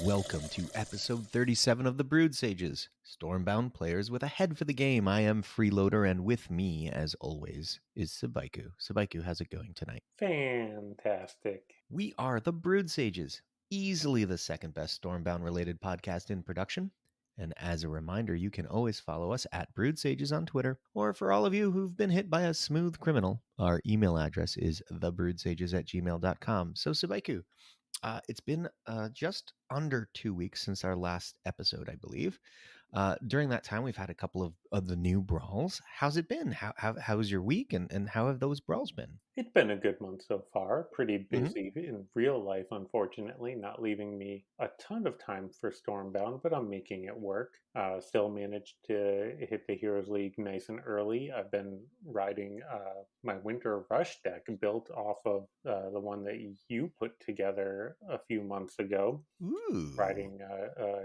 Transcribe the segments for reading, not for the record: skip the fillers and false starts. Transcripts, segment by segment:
welcome to episode 37 of the Brewed Sages. Stormbound players with a head for the game. I am Freeloader, and with me, as always, is Sabaiku. Sabaiku, how's it going tonight? Fantastic. We are the Brewed Sages, easily the second best Stormbound related podcast in production. And as a reminder, you can always follow us at Brewed Sages on Twitter. Or for all of you who've been hit by a smooth criminal, our email address is thebrewedsages@gmail.com. So, Sabaiku, it's been just under 2 weeks since our last episode, I believe. During that time, we've had a couple of the new brawls. How's it been? How's your week, and how have those brawls been? It's been a good month so far. Pretty Mm-hmm. busy in real life, unfortunately, not leaving me a ton of time for Stormbound, but I'm making it work. Still managed to hit the Heroes League nice and early. I've been riding my Winter Rush deck built off of the one that you put together a few months ago. Ooh. Riding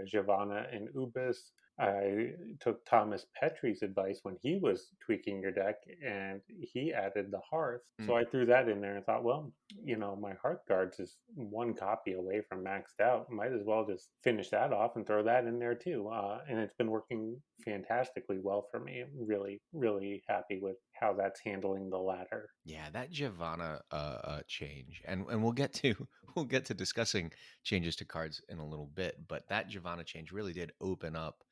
Giovanna and Ubis. I took Thomas Petrie's advice when he was tweaking your deck, and he added the Hearth. So Mm. I threw that in there and thought, well, my Hearth Guards is one copy away from maxed out. Might as well just finish that off and throw that in there too. And it's been working fantastically well for me. I'm really, really happy with how that's handling the ladder. Yeah, that Giovanna change, and we'll get to we'll get to discussing changes to cards in a little bit, but that Giovanna change really did open up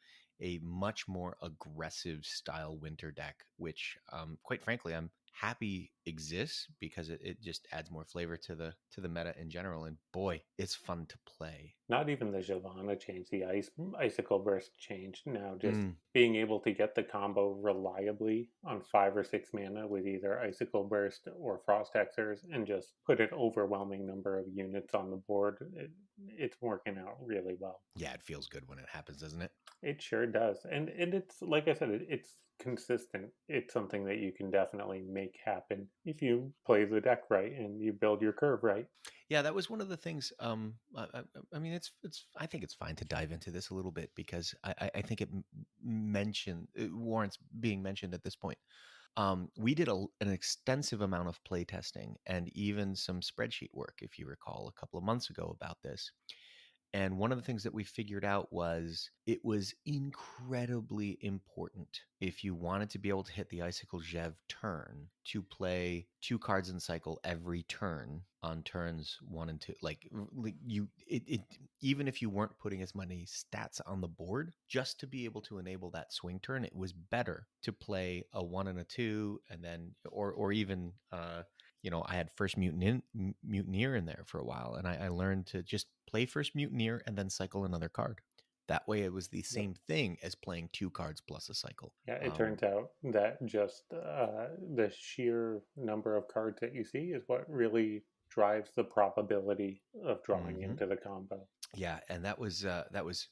a much more aggressive style winter deck, which, quite frankly, I'm happy exists because it just adds more flavor to the meta in general. And boy, it's fun to play. Not even the Giovanna change, the Icicle Burst change. Now, just Mm. being able to get the combo reliably on 5 or 6 mana with either Icicle Burst or Frost Hexers and just put an overwhelming number of units on the board, it's working out really well. Yeah, it feels good when it happens, doesn't it? It sure does. And it's, like I said, it's consistent. It's something that you can definitely make happen if you play the deck right and you build your curve right. Yeah, that was one of the things. I mean, it's. I think it's fine to dive into this a little bit because I think it warrants being mentioned at this point. We did an extensive amount of play testing and even some spreadsheet work, if you recall, a couple of months ago about this. And one of the things that we figured out was it was incredibly important if you wanted to be able to hit the Icicle Jev turn to play 2 cards in cycle every turn on turns 1 and 2. Like even if you weren't putting as many stats on the board, just to be able to enable that swing turn, it was better to play a 1 and a 2, and then or even I had first mutineer in there for a while, and I learned to just play first mutineer and then cycle another card. That way, it was the Yep. same thing as playing 2 cards plus a cycle. Yeah, it turns out that just the sheer number of cards that you see is what really drives the probability of drawing Mhm. into the combo. Yeah, and that was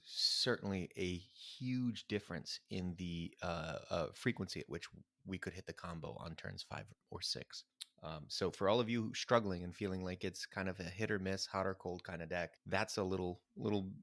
certainly a huge difference in the frequency at which we could hit the combo on turns 5 or 6. So for all of you struggling and feeling like it's kind of a hit or miss, hot or cold kind of deck, that's a little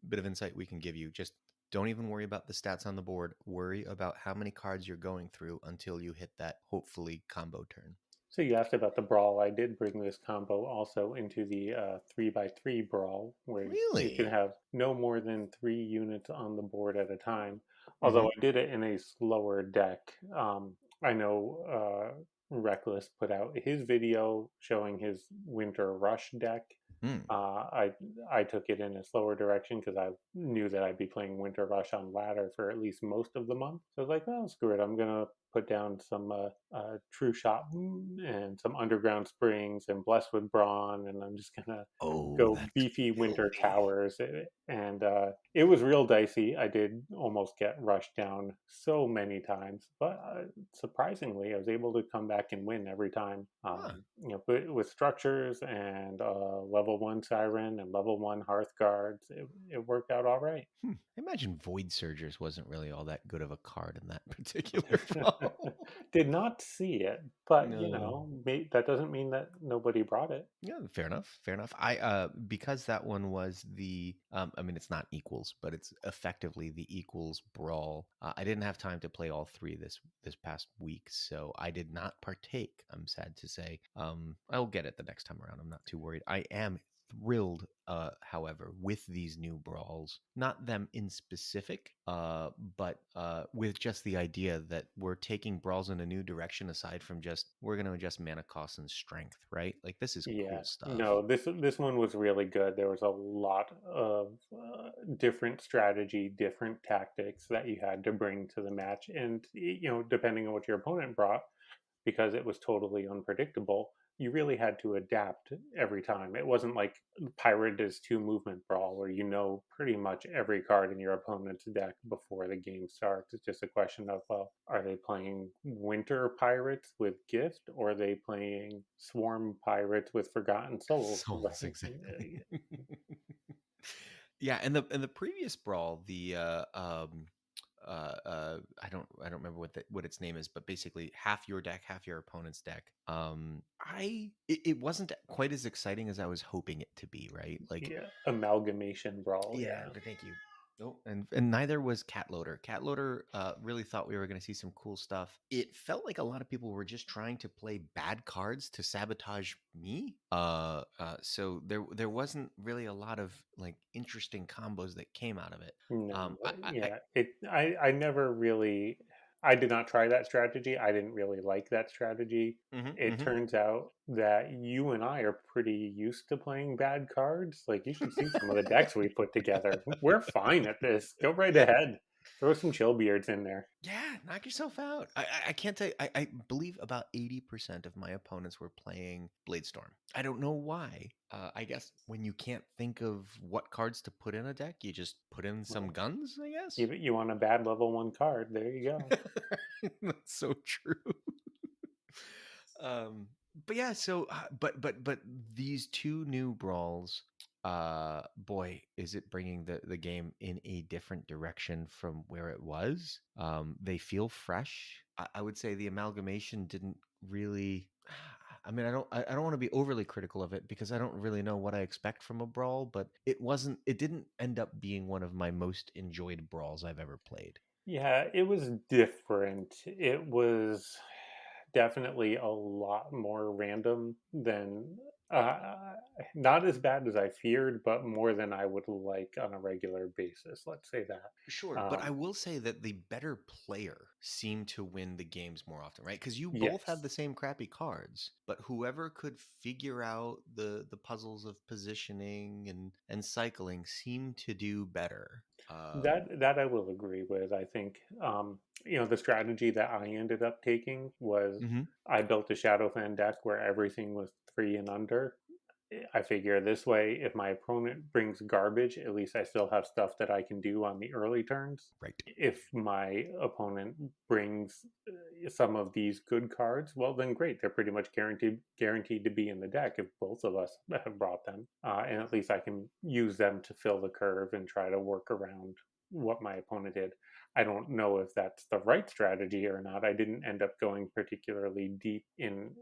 bit of insight we can give you. Just don't even worry about the stats on the board. Worry about how many cards you're going through until you hit that hopefully combo turn. So you asked about the brawl. I did bring this combo also into the 3x3 brawl, where you can Really? have no more than 3 units on the board at a time. Although Mm-hmm. I did it in a slower deck. I know Reckless put out his video showing his Winter Rush deck. Mm. I took it in a slower direction because I knew that I'd be playing Winter Rush on ladder for at least most of the month. So I was like, well, screw it. I'm gonna put down some True Shot and some Underground Springs and Blessed with Brawn, and I'm just gonna Oh, go that's beefy Winter filthy. Towers. And it was real dicey. I did almost get rushed down so many times, but surprisingly, I was able to come back and win every time. Huh. But with structures and level 1 Siren and level 1 Hearth Guards, it worked out all right. I imagine Void Surgers wasn't really all that good of a card in that particular brawl. Did not see it, but No. that doesn't mean that nobody brought it. Yeah, fair enough. Fair enough. Because that one was the I mean, it's not equals, but it's effectively the equals brawl. I didn't have time to play all three this past week, so I did not partake. I'm sad to say. I'll get it the next time around. I'm not too worried. I am thrilled, however, with these new brawls. Not them in specific, but with just the idea that we're taking brawls in a new direction aside from just we're going to adjust mana cost and strength, right? Like this is Yeah, cool stuff. no, this one was really good. There was a lot of different strategy, different tactics that you had to bring to the match, and depending on what your opponent brought, because it was totally unpredictable, you really had to adapt every time. It wasn't like Pirate is two movement brawl where you know pretty much every card in your opponent's deck before the game starts. It's just a question of, well, are they playing Winter Pirates with Gift, or are they playing Swarm Pirates with Forgotten Souls? Souls, exactly. Yeah, and the previous brawl, I don't remember what its name is, but basically half your deck, half your opponent's deck. It wasn't quite as exciting as I was hoping it to be, right? Like, Yeah, Amalgamation Brawl, yeah, yeah. but thank you. Nope, and neither was Cat Loader. Cat Loader really thought we were going to see some cool stuff. It felt like a lot of people were just trying to play bad cards to sabotage me. So there wasn't really a lot of like interesting combos that came out of it. No, I yeah, I never really, I did not try that strategy. I didn't really like that strategy. hmm It hmm turns out that you and I are pretty used to playing bad cards. Like, you should see some of the decks we put together. We're fine at this. Go right ahead. Throw some chill beards in there. Yeah, knock yourself out. I can't tell you. I believe about 80% of my opponents were playing Bladestorm. I don't know why. I guess when you can't think of what cards to put in a deck, you just put in some Well, guns, I guess. you want a bad level one card. There you go. That's so true. um but yeah, so but these two new brawls, boy, is it bringing the game in a different direction from where it was. They feel fresh. I would say the amalgamation didn't really, I mean, I don't want to be overly critical of it because I don't really know what I expect from a brawl, but it didn't end up being one of my most enjoyed brawls I've ever played. Yeah, it was different. It was definitely a lot more random than, uh, not as bad as I feared, but more than I would like on a regular basis. Let's say that. Sure, but I Um, will say that the better player seemed to win the games more often, right? Because you both had yes, the same crappy cards, but whoever could figure out the puzzles of positioning and cycling seemed to do better. that I will agree with. I think, the strategy that I ended up taking was Mhm. I built a Shadowfan deck where everything was three and under. I figure this way, if my opponent brings garbage, at least I still have stuff that I can do on the early turns. Right. If my opponent brings some of these good cards, well, then great. They're pretty much guaranteed to be in the deck if both of us have brought them, and at least I can use them to fill the curve and try to work around what my opponent did. I don't know if that's the right strategy or not. I didn't end up going particularly deep in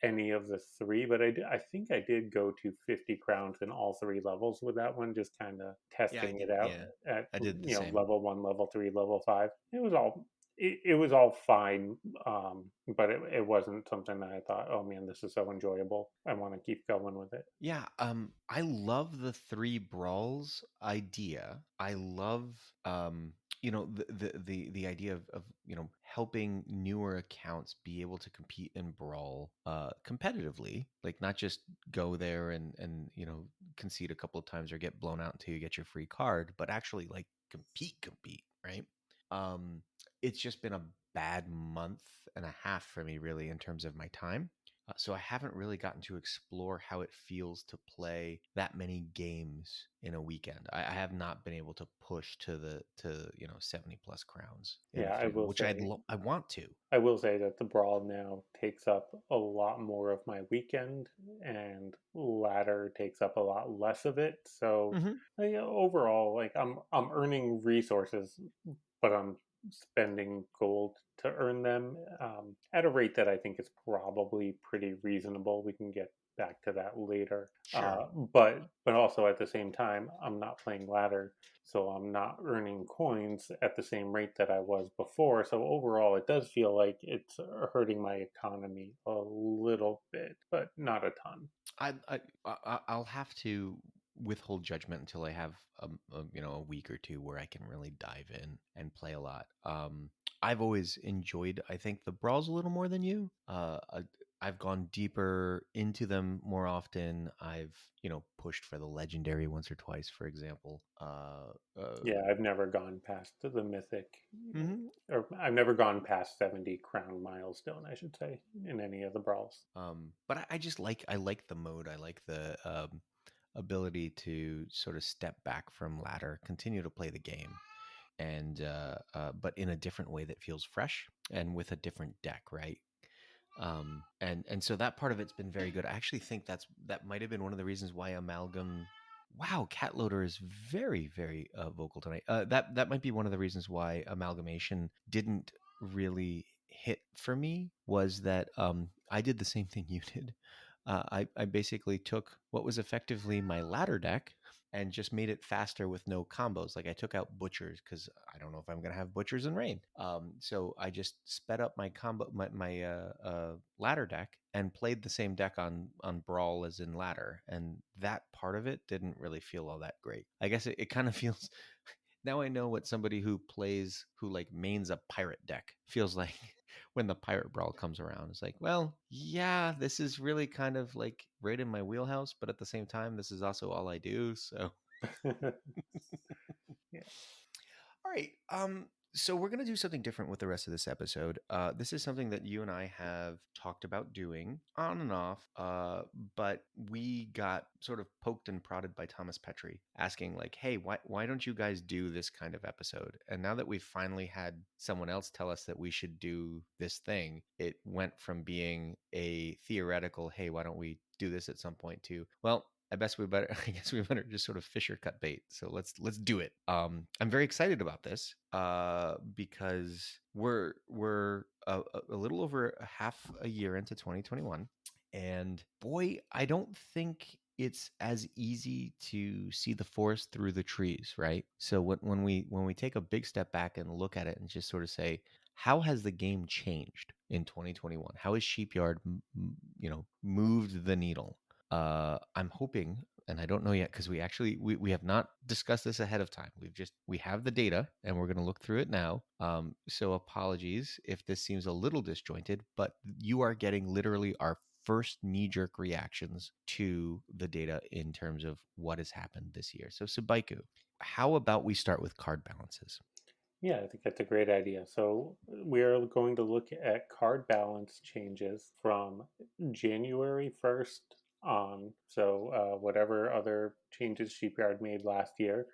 any of the three, but I think I did go to 50 crowns in all three levels with that one, just kind of Yeah, I testing it did. out Yeah, at I did the same. level one, level three, level five. It was all fine, but it wasn't something that I thought, oh man, this is so enjoyable. I want to keep going with it. Yeah, I love the three brawls idea. I love the idea of helping newer accounts be able to compete in brawl competitively, like not just go there and concede a couple of times or get blown out until you get your free card, but actually like compete, right? Um it's just been a bad month and a half for me really in terms of my time. So I haven't really gotten to explore how it feels to play that many games in a weekend. I have not been able to push to 70 plus crowns in a Yeah, few, which I want to. I will say that the brawl now takes up a lot more of my weekend, and ladder takes up a lot less of it. So, hmm overall, like, I'm earning resources, but I'm spending gold to earn them, at a rate that I think is probably pretty reasonable. We can get back to that later. Sure. But also at the same time, I'm not playing ladder, so I'm not earning coins at the same rate that I was before. So overall, it does feel like it's hurting my economy a little bit, but not a ton. I'll have to withhold judgment until I have a week or two where I can really dive in and play a lot. I've always enjoyed, I think, the brawls a little more than you. I've gone deeper into them more often. I've pushed for the legendary once or twice, for example. Yeah, I've never gone past the mythic, Mhm. or I've never gone past 70 crown milestone, I should say, in any of the brawls. But I just I like the mode. I like the ability to sort of step back from ladder, continue to play the game, and but in a different way that feels fresh and with a different deck, right? And so that part of it's been very good. I actually think that might have been one of the reasons why Amalgam. Wow, Cat Loader is very very vocal tonight. That might be one of the reasons why Amalgamation didn't really hit for me, was that I did the same thing you did. I basically took what was effectively my ladder deck and just made it faster with no combos. Like I took out butchers because I don't know if I'm gonna have butchers and rain. So I just sped up my ladder deck and played the same deck on brawl as in ladder, and that part of it didn't really feel all that great. I guess it kind of feels. Now I know what somebody who like mains a pirate deck feels like when the pirate brawl comes around. It's like, well, yeah, this is really kind of like right in my wheelhouse, but at the same time, this is also all I do. So Yeah. all right. So we're gonna do something different with the rest of this episode. This is something that you and I have talked about doing on and off. But we got sort of poked and prodded by Thomas Petrie, asking like, "Hey, why don't you guys do this kind of episode?" And now that we've finally had someone else tell us that we should do this thing, it went from being a theoretical, "Hey, why don't we do this at some point?" to, well, I guess we better just sort of fish or cut bait. So let's do it. I'm very excited about this because we're a little over a half a year into 2021, and boy, I don't think it's as easy to see the forest through the trees, right? So when we take a big step back and look at it and just sort of say, how has the game changed in 2021? How has Sheepyard, moved the needle? I'm hoping, and I don't know yet because we have not discussed this ahead of time. We have the data and we're going to look through it now. So apologies if this seems a little disjointed, but you are getting literally our first knee jerk reactions to the data in terms of what has happened this year. So Subaiku, how about we start with card balances? Yeah, I think that's a great idea. So we are going to look at card balance changes from January 1st on. So whatever other changes Sheepyard made last year,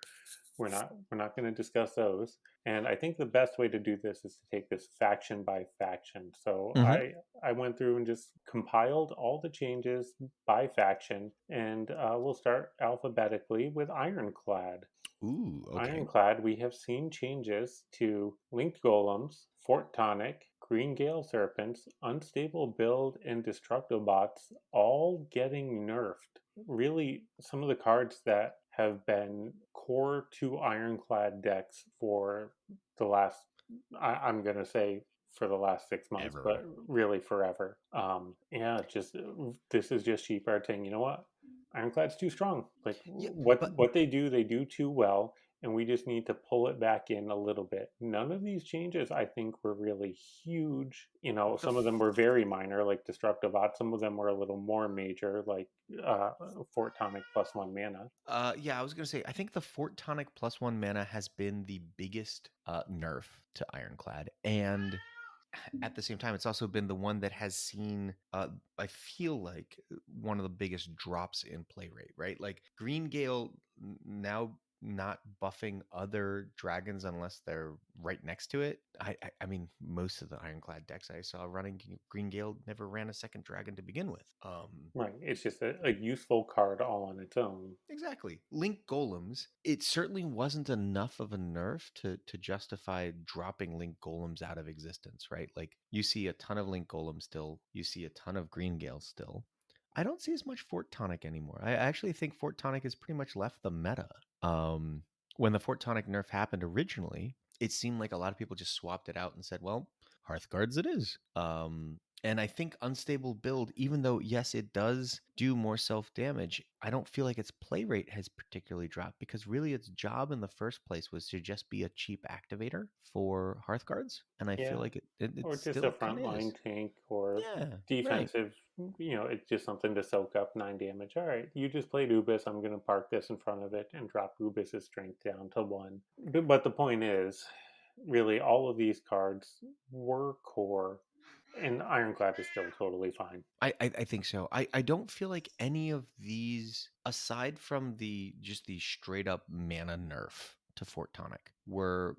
we're not going to discuss those. And I think the best way to do this is to take this faction by faction. So Mm-hmm. I went through and just compiled all the changes by faction, and we'll start alphabetically with Ironclad. Ooh, okay. Ironclad, we have seen changes to linked golems, fort tonic, green gale serpents, unstable build, and destructobots all getting nerfed. Really, some of the cards that have been core to Ironclad decks for the last, I'm going to say, for the last 6 months, but Ever. really forever. Yeah, just this is just cheap art saying, you know what? Ironclad's too strong. Like Yeah, what but what they do too well, and we just need to pull it back in a little bit. None of these changes, I think, were really huge. the Some of them were very minor, like Destructive Ot. Some of them were a little more major, like uh, Fort Tonic +1 mana. Yeah, I was gonna say I think the Fort Tonic +1 mana has been the biggest nerf to Ironclad, and at the same time, it's also been the one that has seen, I feel like, one of the biggest drops in play rate. Right, like Green Gale now not buffing other dragons unless they're right next to it. I mean, most of the Ironclad decks I saw running Green Gale never ran a second dragon to begin with. Right. It's just a useful card all on its own. Exactly. Link golems, it certainly wasn't enough of a nerf to justify dropping link golems out of existence, right? Like you see a ton of link golems still, you see a ton of green gales still. I don't see as much Fort Tonic anymore. I actually think Fort Tonic has pretty much left the meta. Um, when the Fort Tonic nerf happened originally, it seemed like a lot of people just swapped it out and said, "Well, Hearthguards it is." And I think unstable build, even though yes, it does do more self damage, I don't feel like its play rate has particularly dropped because really its job in the first place was to just be a cheap activator for Hearthguards, and I feel Yeah. like it Or just a still kind of frontline is. tank or Yeah, right. defensive, it's just something to soak up 9 damage. All right, you just played Ubis. I'm going to park this in front of it and drop Ubis's strength down to 1. But the point is, really, all of these cards were core, and Ironclad is still totally fine. I think so. I don't feel like any of these, aside from the just the straight up mana nerf to Fort Tonic, were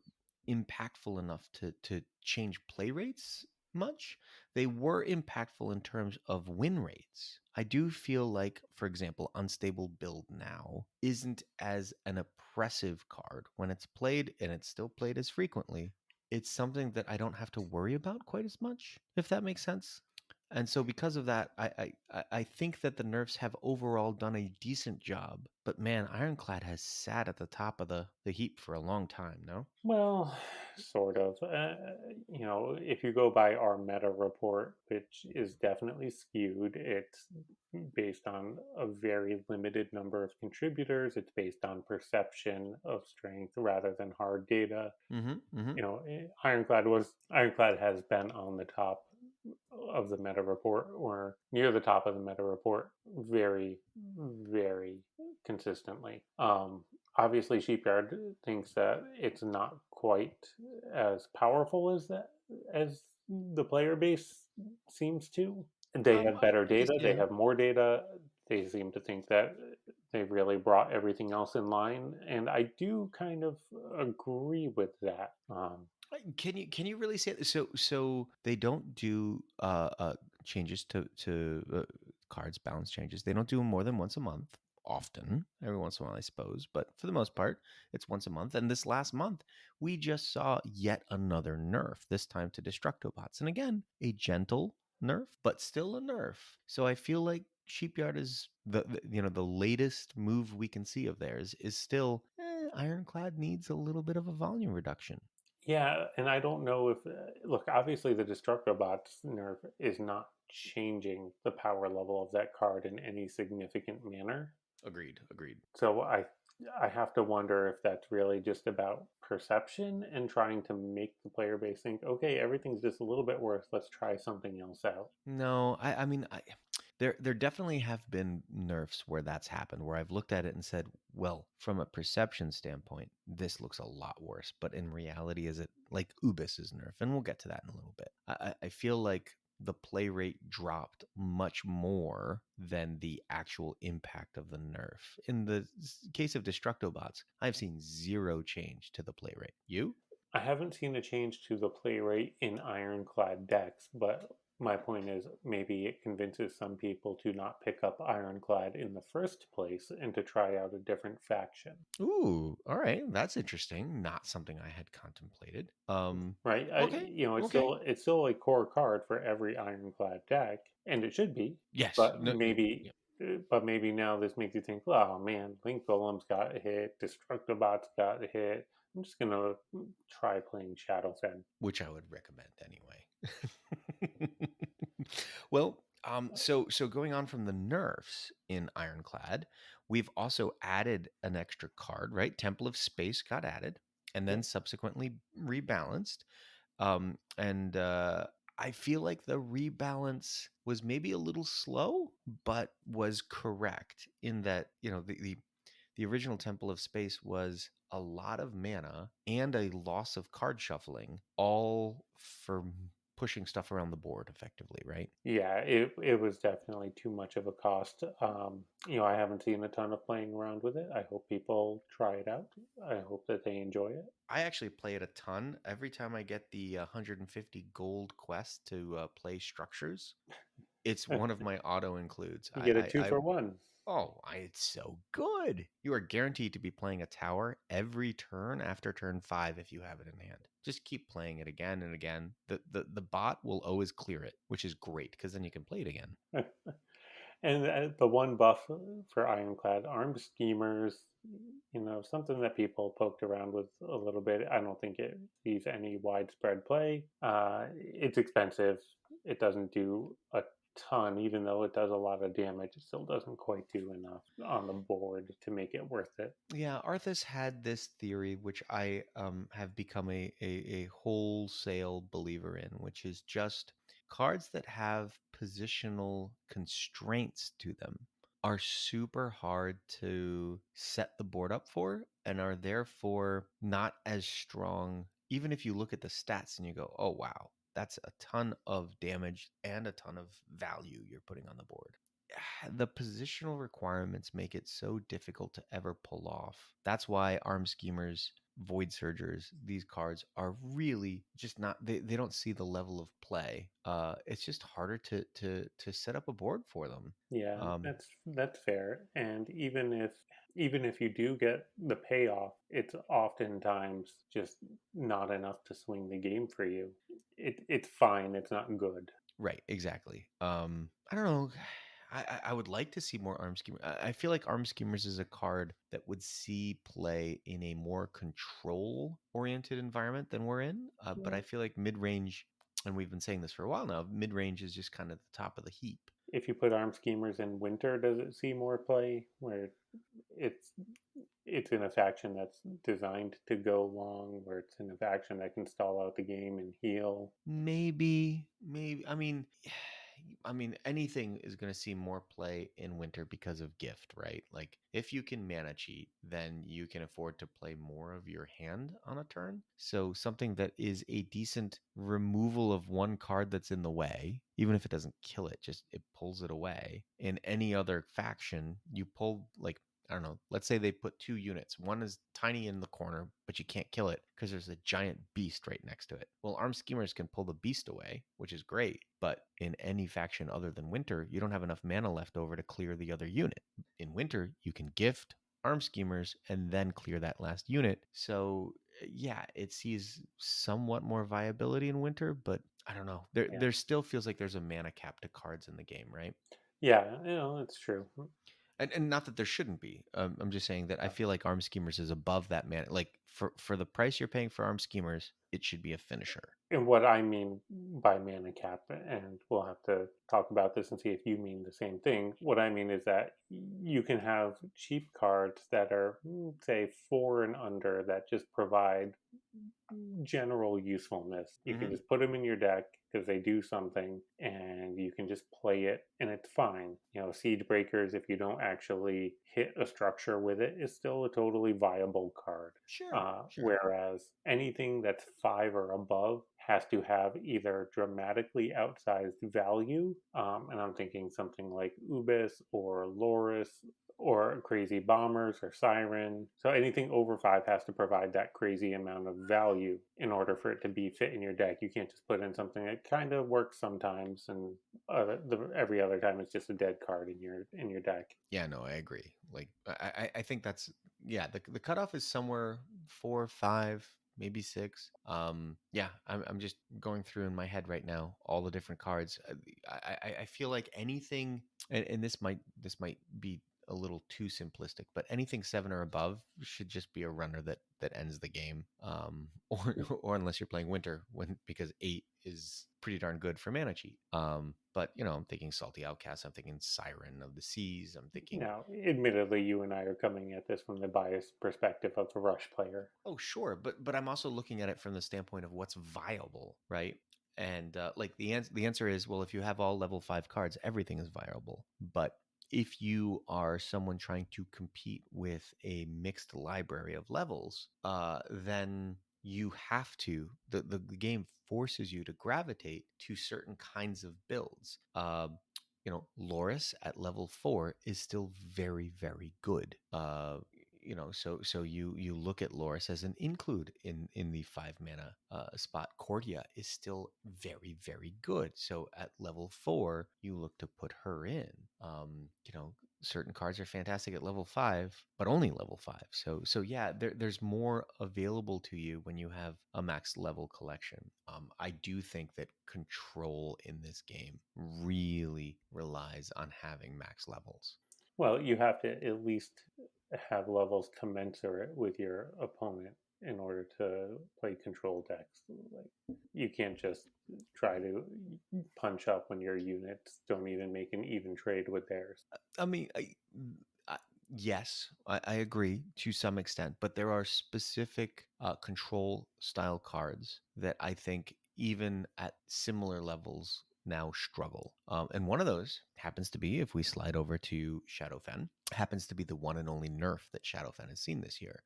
impactful enough to change play rates much. They were impactful in terms of win rates. I do feel like, for example, Unstable Build now isn't as an oppressive card when it's played, and it's still played as frequently. It's something that I don't have to worry about quite as much, if that makes sense. And so because of that, I think that the nerfs have overall done a decent job. But man, Ironclad has sat at the top of the heap for a long time, no? Well, sort of. If you go by our meta report, which is definitely skewed, it's based on a very limited number of contributors. It's based on perception of strength rather than hard data. Mm-hmm. Mm-hmm. Ironclad has been on the top of the meta report or near the top of the meta report very, very consistently. Obviously, Sheepyard thinks that it's not quite as powerful as the player base seems to. They have better I guess data. They yeah. have more data. They seem to think that they really brought everything else in line, and I do kind of agree with that. Can you really say that? So they don't do changes to cards balance changes. They don't do them more than once a month. Often, every once in a while, I suppose, but for the most part, it's once a month. And this last month, we just saw yet another nerf. This time to Destructobots, and again, a gentle nerf, but still a nerf. So I feel like Sheepyard is the latest move we can see of theirs is still Ironclad needs a little bit of a volume reduction. Yeah, and I don't know if look. Obviously, the Destructobots nerf is not changing the power level of that card in any significant manner. Agreed. Agreed. So I have to wonder if that's really just about perception and trying to make the player base think, okay, everything's just a little bit worse. Let's try something else out. No, I mean, there definitely have been nerfs where that's happened, where I've looked at it and said, well, from a perception standpoint, this looks a lot worse. But in reality, is it like Ubis's nerf? And we'll get to that in a little bit. I feel like the play rate dropped much more than the actual impact of the nerf. In the case of Destructobots, I've seen zero change to the play rate. You? I haven't seen a change to the play rate in Ironclad decks, but my point is maybe it convinces some people to not pick up Ironclad in the first place and to try out a different faction. Ooh, all right. That's interesting. Not something I had contemplated. Right? Okay. Okay. It's still a core card for every Ironclad deck, and it should be. Yes. But No, maybe, yeah. but maybe now this makes you think, oh man, Link Golems got hit, Destructobots got hit. I'm just gonna try playing Shadowfen. Which I would recommend anyway. Well, so going on from the nerfs in Ironclad, we've also added an extra card, right? Temple of Space got added and then Yep. subsequently rebalanced. And I feel like the rebalance was maybe a little slow, but was correct in that, the original Temple of Space was a lot of mana and a loss of card shuffling, all for pushing stuff around the board effectively, right? Yeah, it was definitely too much of a cost. I haven't seen a ton of playing around with it. I hope people try it out. I hope that they enjoy it. I actually play it a ton. Every time I get the 150 gold quest to play structures, it's one of my auto includes. You get a two for one. It's so good. You are guaranteed to be playing a tower every turn after turn 5 if you have it in hand. Just keep playing it again and again. The bot will always clear it, which is great because then you can play it again. And the one buff for Ironclad, Armed Schemers, something that people poked around with a little bit. I don't think it sees any widespread play. It's expensive. It doesn't do a ton, even though it does a lot of damage. It still doesn't quite do enough on the board to make it worth it. Yeah, Arthas had this theory, which I have become a wholesale believer in, which is just cards that have positional constraints to them are super hard to set the board up for and are therefore not as strong. Even if you look at the stats and you go, oh, wow, that's a ton of damage and a ton of value you're putting on the board. The positional requirements make it so difficult to ever pull off. That's why Arm Schemers, Void Surgers, these cards are really just not they don't see the level of play. It's just harder to set up a board for them. Yeah, Um, that's fair. And even if you do get the payoff, it's oftentimes just not enough to swing the game for you. It's fine. It's not good. right, exactly. I don't know. I would like to see more Arm Schemers. I feel like Arm Schemers is a card that would see play in a more control oriented environment than we're in. But I Mm, feel like mid range, and we've been saying this for a while now, mid range is just kind of the top of the heap. If you put Arm Schemers in winter, does it see more play? Where it's it's in a faction that's designed to go long, where it's in a faction that can stall out the game and heal. Maybe. I mean, anything is going to see more play in winter because of gift, right? Like, if you can mana cheat, then you can afford to play more of your hand on a turn. So, something that is a decent removal of one card that's in the way, even if it doesn't kill it, just it pulls it away. In any other faction, you pull, like, I don't know. Let's say they put two units. One is tiny in the corner, but you can't kill it because there's a giant beast right next to it. Well, armed schemers can pull the beast away, which is great. But in any faction other than winter, you don't have enough mana left over to clear the other unit. In winter, you can gift armed schemers and then clear that last unit. So yeah, it sees somewhat more viability in winter, but I don't know. There Yeah, there still feels like there's a mana cap to cards in the game, right? yeah, it's true. And not that there shouldn't be. I'm just saying that I Uh, feel like Arm Schemers is above that man. Like for the price you're paying for Arm Schemers, it should be a finisher. And what I mean by mana cap, and we'll have to talk about this and see if you mean the same thing. What I mean is that you can have cheap cards that are, say, four and under that just provide general usefulness. You can Hmm. just put them in your deck because they do something, and you can just play it, and it's fine. Siege Breakers, if you don't actually hit a structure with it, is still a totally viable card. Sure, sure. Whereas anything that's five or above has to have either dramatically outsized value, and I'm thinking something like Ubis or Loris or crazy bombers or siren. So anything over five has to provide that crazy amount of value in order for it to be fit in your deck. You can't just put in something that kind of works sometimes, and every other time it's just a dead card in your deck. Yeah, no, I agree. Like I think that's yeah, the cutoff is somewhere 4, 5, maybe 6. Yeah, I'm just going through in my head right now all the different cards. I feel like anything, and this might be a little too simplistic, but anything 7 or above should just be a runner that ends the game. Or unless you're playing winter, because 8 is pretty darn good for mana cheat. But I'm thinking Salty Outcast, I'm thinking Siren of the Seas, I'm thinking, Now, admittedly, you and I are coming at this from the biased perspective of the Rush player. oh sure, but I'm also looking at it from the standpoint of what's viable, right? And like the answer is, well, if you have all level 5 cards, everything is viable. But if you are someone trying to compete with a mixed library of levels, then you have to the game forces you to gravitate to certain kinds of builds. Loris at level 4 is still very, very good. So you look at Loris as an include in the 5 mana spot. Cordia is still very, very good. So at level 4, you look to put her in. certain cards are fantastic at level 5, but only level 5. So yeah, there's more available to you when you have a max level collection. I do think that control in this game really relies on having max levels. Well, you have to at least have levels commensurate with your opponent in order to play control decks. Like you can't just try to punch up when your units don't even make an even trade with theirs. I mean, I, yes, I agree to some extent, but there are specific control style cards that I think even at similar levels now struggle. And one of those happens to be, if we slide over to Shadowfen, happens to be the one and only nerf that Shadowfen has seen this year.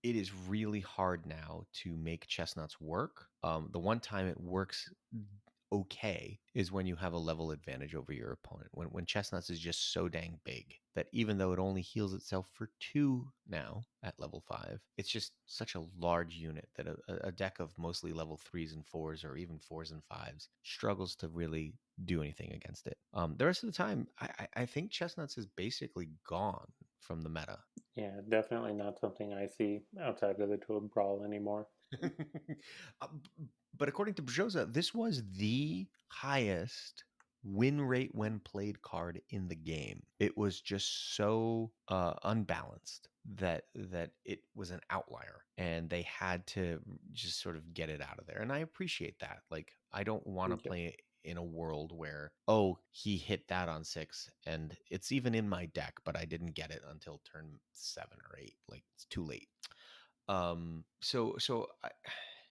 It is really hard now to make chestnuts work. The one time it works okay is when you have a level advantage over your opponent. When chestnuts is just so dang big that even though it only heals itself for 2 now at level 5, it's just such a large unit that a deck of mostly level 3s and 4s or even 4s and 5s struggles to really do anything against it. The rest of the time, I think chestnuts is basically gone from the meta. Yeah, definitely not something I see outside of the Toad Brawl anymore. Uh, but according to Brzoza, this was the highest win rate when played card in the game. It was just so unbalanced that it was an outlier, and they had to just sort of get it out of there. And I appreciate that. Like, I don't want to Yep. play in a world where, oh, he hit that on 6 and it's even in my deck, but I didn't get it until turn 7 or 8. Like, it's too late.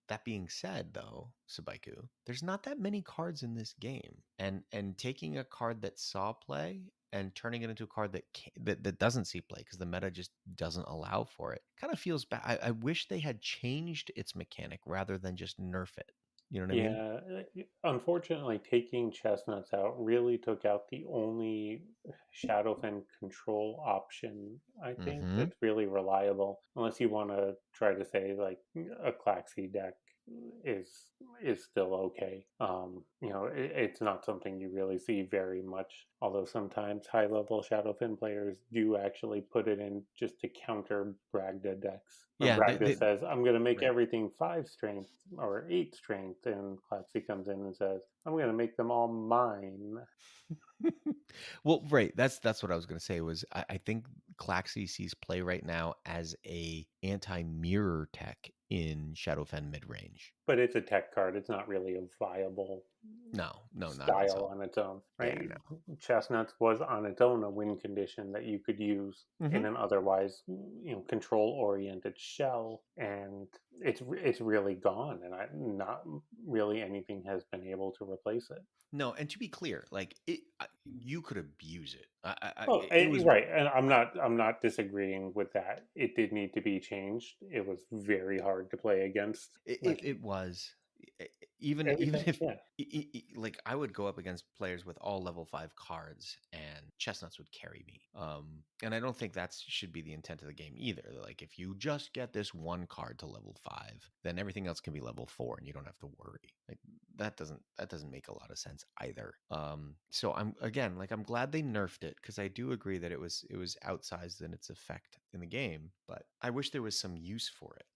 That being said, though, Sabaiku, there's not that many cards in this game, and taking a card that saw play and turning it into a card that doesn't see play because the meta just doesn't allow for it kind of feels bad. I wish they had changed its mechanic rather than just nerf it. You know what I mean? Yeah, unfortunately, taking chestnuts out really took out the only Shadowfen control option, I think, Mm-hmm. that's really reliable. Unless you want to try to say like a Claxy deck is is still okay. It's not something you really see very much. Although sometimes high level Shadowfen players do actually put it in just to counter Bragda decks. Where Yeah, Bragda says, "I'm going to make right. everything 5 strength or 8 strength," and Claxy comes in and says, "I'm going to make them all mine." Well, right. That's what I was going to say. Was I think Claxy sees play right now as a anti-mirror tech in Shadowfen mid range. But it's a tech card. It's not really a viable No, no, not in style itself. on its own, Yeah, right? no. Chestnuts was on its own a win condition that you could use in Hmm. an otherwise, control oriented shell, and it's really gone, and not really anything has been able to replace it. No, and to be clear, like you could abuse it. Well, It was right, and I'm not disagreeing with that. It did need to be changed. It was very hard to play against. Like it was e- e- even everything, if yeah. like I would go up against players with all level 5 cards and chestnuts would carry me. And I don't think that should be the intent of the game either. Like if you just get this one card to level 5, then everything else can be level 4 and you don't have to worry. Like that doesn't make a lot of sense either. So I'm again, like I'm glad they nerfed it because I do agree that it was outsized in its effect in the game, but I wish there was some use for it.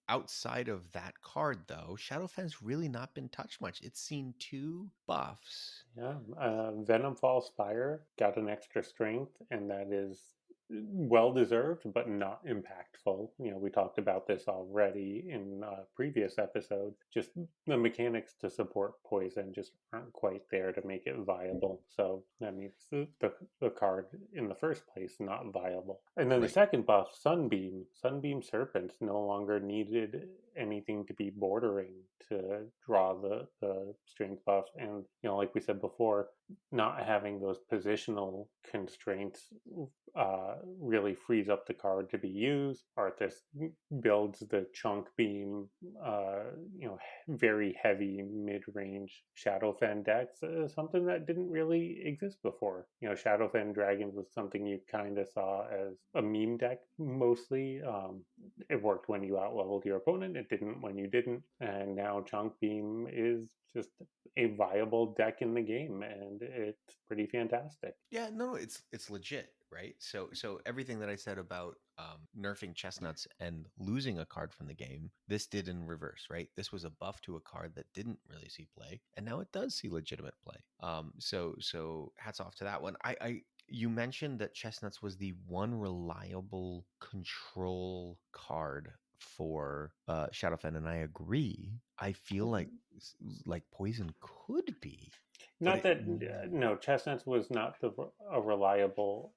Outside of that card, though, Shadowfen's really not been touched much. It's seen 2 buffs. Yeah, Venomfall Spire got an extra strength, and that is well deserved, but not impactful. We talked about this already in a previous episode. Just the mechanics to support poison just aren't quite there to make it viable. So that means the card in the first place not viable. And then the Right. second buff, Sunbeam Serpent, no longer needed anything to be bordering to draw the strength buff. And like we said before, not having those positional constraints really frees up the card to be used. Arthas builds the chunk beam, very heavy mid-range Shadowfen decks, something that didn't really exist before. Shadowfen Dragons was something you kind of saw as a meme deck mostly. It worked when you outleveled your opponent. It it didn't when you didn't. And now Chunk Beam is just a viable deck in the game, and it's pretty fantastic. Yeah, no, it's legit, right? So everything that I said about nerfing chestnuts and losing a card from the game, this did in reverse, right? This was a buff to a card that didn't really see play, and now it does see legitimate play. So hats off to that one. I you mentioned that chestnuts was the one reliable control card for Shadowfen, and I agree. I feel like poison could be, but Not it that no, Chestnuts was not a reliable.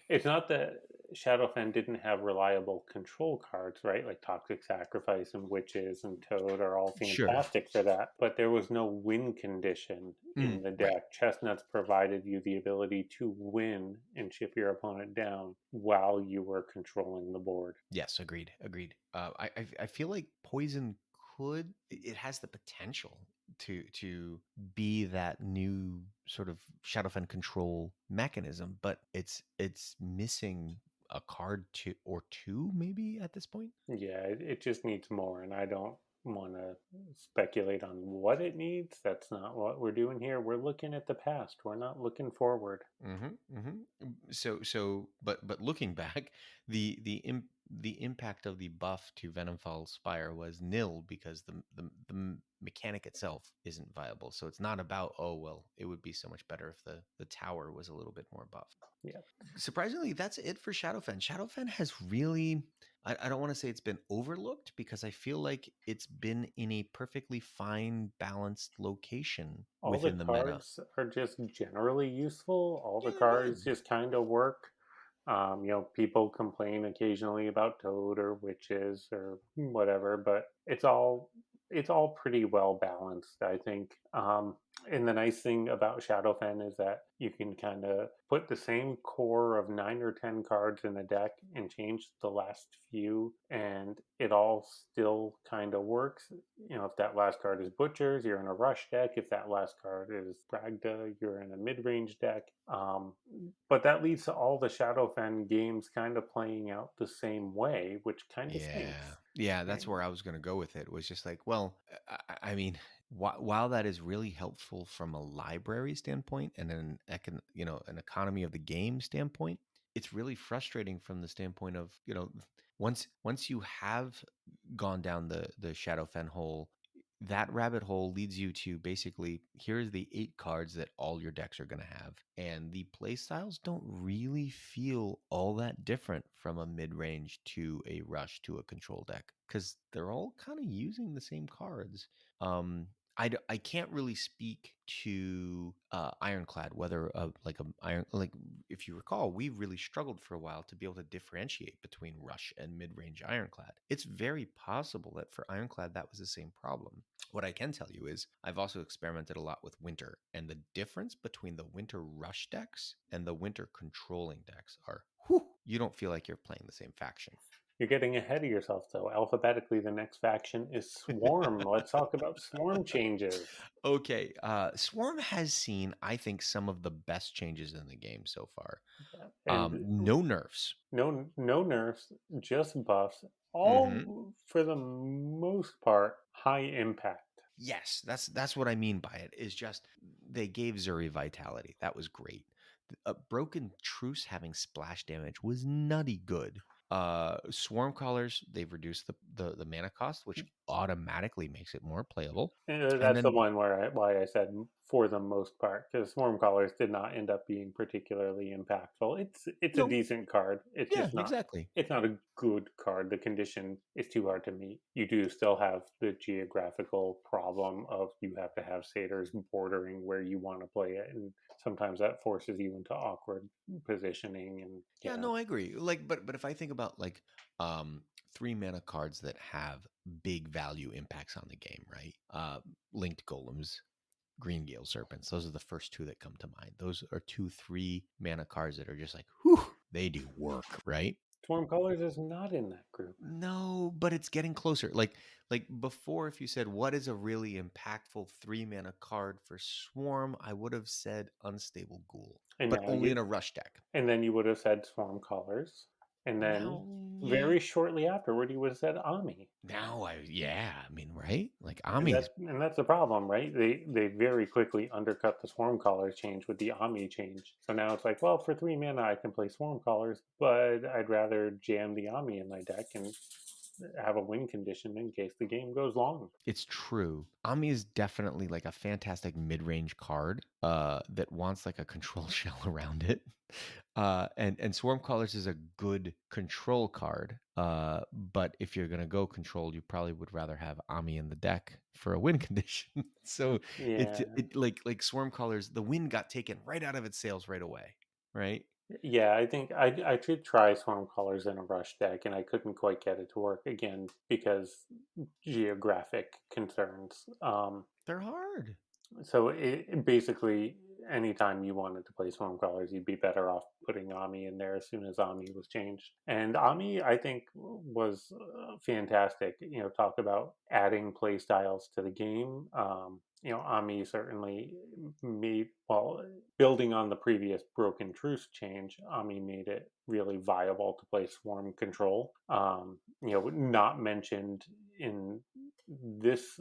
It's not that Shadowfen didn't have reliable control cards, right? Like Toxic Sacrifice and Witches and Toad are all sure. fantastic for that. But there was no win condition in the Right. deck. Chestnuts provided you the ability to win and chip your opponent down while you were controlling the board. Yes, agreed. Agreed. I feel like poison could it has the potential to be that new sort of Shadowfen control mechanism, but it's missing a card or two maybe at this point. Yeah, it just needs more, and I don't want to speculate on what it needs. That's not what we're doing here. We're looking at the past. We're not looking forward. But looking back, the impact of the buff to Venomfall Spire was nil because the mechanic itself isn't viable. So it's not about, oh well, it would be so much better if the tower was a little bit more buffed. Yeah. Surprisingly, that's it for Shadowfen. Shadowfen has really, I don't want to say it's been overlooked because I feel like it's been in a perfectly fine, balanced location All the within the meta. cards are just generally useful. All the Yeah, cards good. just kind of work. People complain occasionally about Toad or Witches or whatever, but it's all pretty well balanced, I think. And the nice thing about Shadowfen is that you can kind of put the same core of 9 or 10 cards in a deck and change the last few, and it all still kind of works. If that last card is Butchers, you're in a rush deck. If that last card is Bragda, you're in a mid-range deck. But that leads to all the Shadowfen games kind of playing out the same way, which kind of Yeah. stinks. Yeah, that's Right? where I was going to go with it. It was just like, well, I mean, while that is really helpful from a library standpoint and an economy of the game standpoint, it's really frustrating from the standpoint of, once you have gone down the Shadowfen hole, that rabbit hole leads you to basically here's the 8 cards that all your decks are going to have. And the play styles don't really feel all that different from a mid range to a rush to a control deck because they're all kind of using the same cards. Um, I can't really speak to Ironclad, whether like a iron like if you recall, we really struggled for a while to be able to differentiate between Rush and mid-range Ironclad. It's very possible that for Ironclad that was the same problem. What I can tell you is I've also experimented a lot with Winter, and the difference between the Winter Rush decks and the Winter controlling decks are, whew, you don't feel like you're playing the same faction. You're getting ahead of yourself, though. Alphabetically, the next faction is Swarm. Let's talk about Swarm changes. Okay, Swarm has seen, I think, some of the best changes in the game so far. Yeah. And No nerfs. no nerfs, just buffs. Mm-hmm. All for the most part high impact. Yes, that's what I mean by it. Is just they gave Zuri vitality. That was great. A broken truce having splash damage was nutty good. Swarm callers, they've reduced the mana cost, which automatically makes it more playable. And That's the then one why I said for the most part, because Swarm Callers did not end up being particularly impactful. It's a no, decent card. It's yeah, just not. exactly. It's not a good card. The condition is too hard to meet. You do still have the geographical problem of you have to have satyrs bordering where you want to play it, and sometimes that forces you into awkward positioning. And Yeah, yeah, no, I agree. Like, but if I think about like 3 mana cards that have big value impacts on the game, right? Linked golems, Green Gale Serpents. Those are the first two that come to mind. Those are 3 mana cards that are just like, whew, they do work, right? Swarm Callers is not in that group. No, but it's getting closer. Like before, if you said what is a really impactful 3 mana card for Swarm, I would have said Unstable Ghoul, And but now only in you a rush deck. and then you would have said Swarm Callers, and then No. Yeah. very shortly afterward, he was at Ami. Yeah, I mean, right? Like And Ami's that's the problem, right? They very quickly undercut the Swarm Callers change with the Ami change. So now it's like, well, for 3 mana I can play Swarm Callers, but I'd rather jam the Ami in my deck and have a win condition in case the game goes long. It's true. Ami is definitely like a fantastic mid-range card that wants like a control shell around it. And Swarm Callers is a good control card. But if you're gonna go control, you probably would rather have Ami in the deck for a win condition. So Yeah. it like Swarm Callers, the win got taken right out of its sails right away, right? Yeah, I think I did try Swarm Callers in a rush deck, and I couldn't quite get it to work again because geographic concerns. They're hard. So basically, anytime you wanted to play Swarm Crawlers, you'd be better off putting Ami in there as soon as Ami was changed. And Ami, I think, was fantastic. Talk about adding play styles to the game. Ami certainly made, well, building on the previous Broken Truce change, Ami made it really viable to play Swarm Control. Not mentioned in this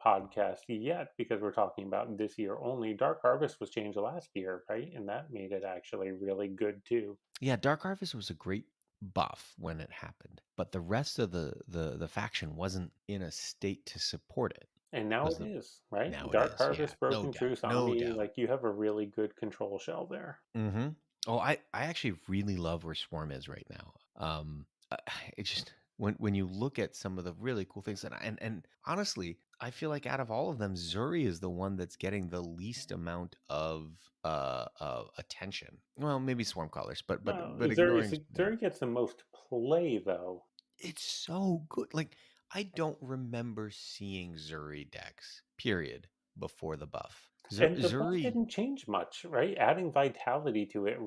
podcast yet because we're talking about this year only. Dark Harvest was changed last year, right? And that made it actually really good too. Yeah, Dark Harvest was a great buff when it happened, but the rest of the faction wasn't in a state to support it. And now Was it the is, right? Now it Dark is, yeah, Harvest, no Broken doubt, Truth, no Ami, doubt. like you have a really good control shell there. Mm-hmm. Oh, I actually really love where Swarm is right now. It just when you look at some of the really cool things, and honestly, I feel like out of all of them, Zuri is the one that's getting the least amount of attention. Well, maybe Swarm Colors, but ignoring Swarm. Zuri gets the most play though. It's so good. Like I don't remember seeing Zuri decks, period, before the buff. And the buff Zuri. didn't change much, right? Adding vitality to it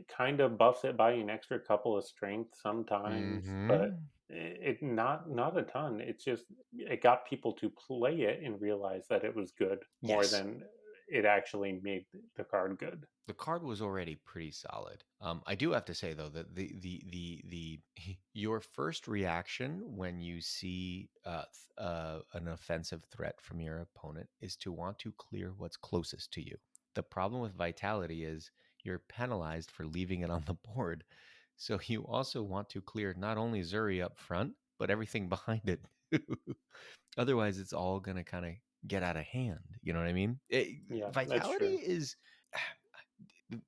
kind of buffs it by an extra couple of strength sometimes, but Mm-hmm. it not a ton. It's just it got people to play it and realize that it was good more Yes. than it actually made the card good. The card was already pretty solid. I do have to say though that the your first reaction when you see an offensive threat from your opponent is to want to clear what's closest to you. The problem with vitality is you're penalized for leaving it on the board, so you also want to clear not only Zuri up front but everything behind it. Otherwise, it's all gonna kind of get out of hand. You know what I mean? Yeah, that's Vitality true. is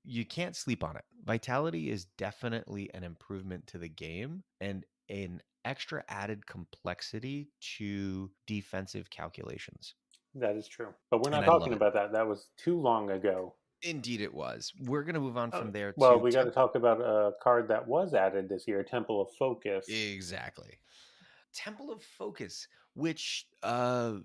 you can't sleep on it. Vitality is definitely an improvement to the game and an extra added complexity to defensive calculations. That is true. But we're And not I love talking it. about that. That was too long ago. Indeed, it was. We're going to move on from there Well, to we got to Temple. talk about a card that was added this year, Temple of Focus. Exactly. Temple of Focus, which saw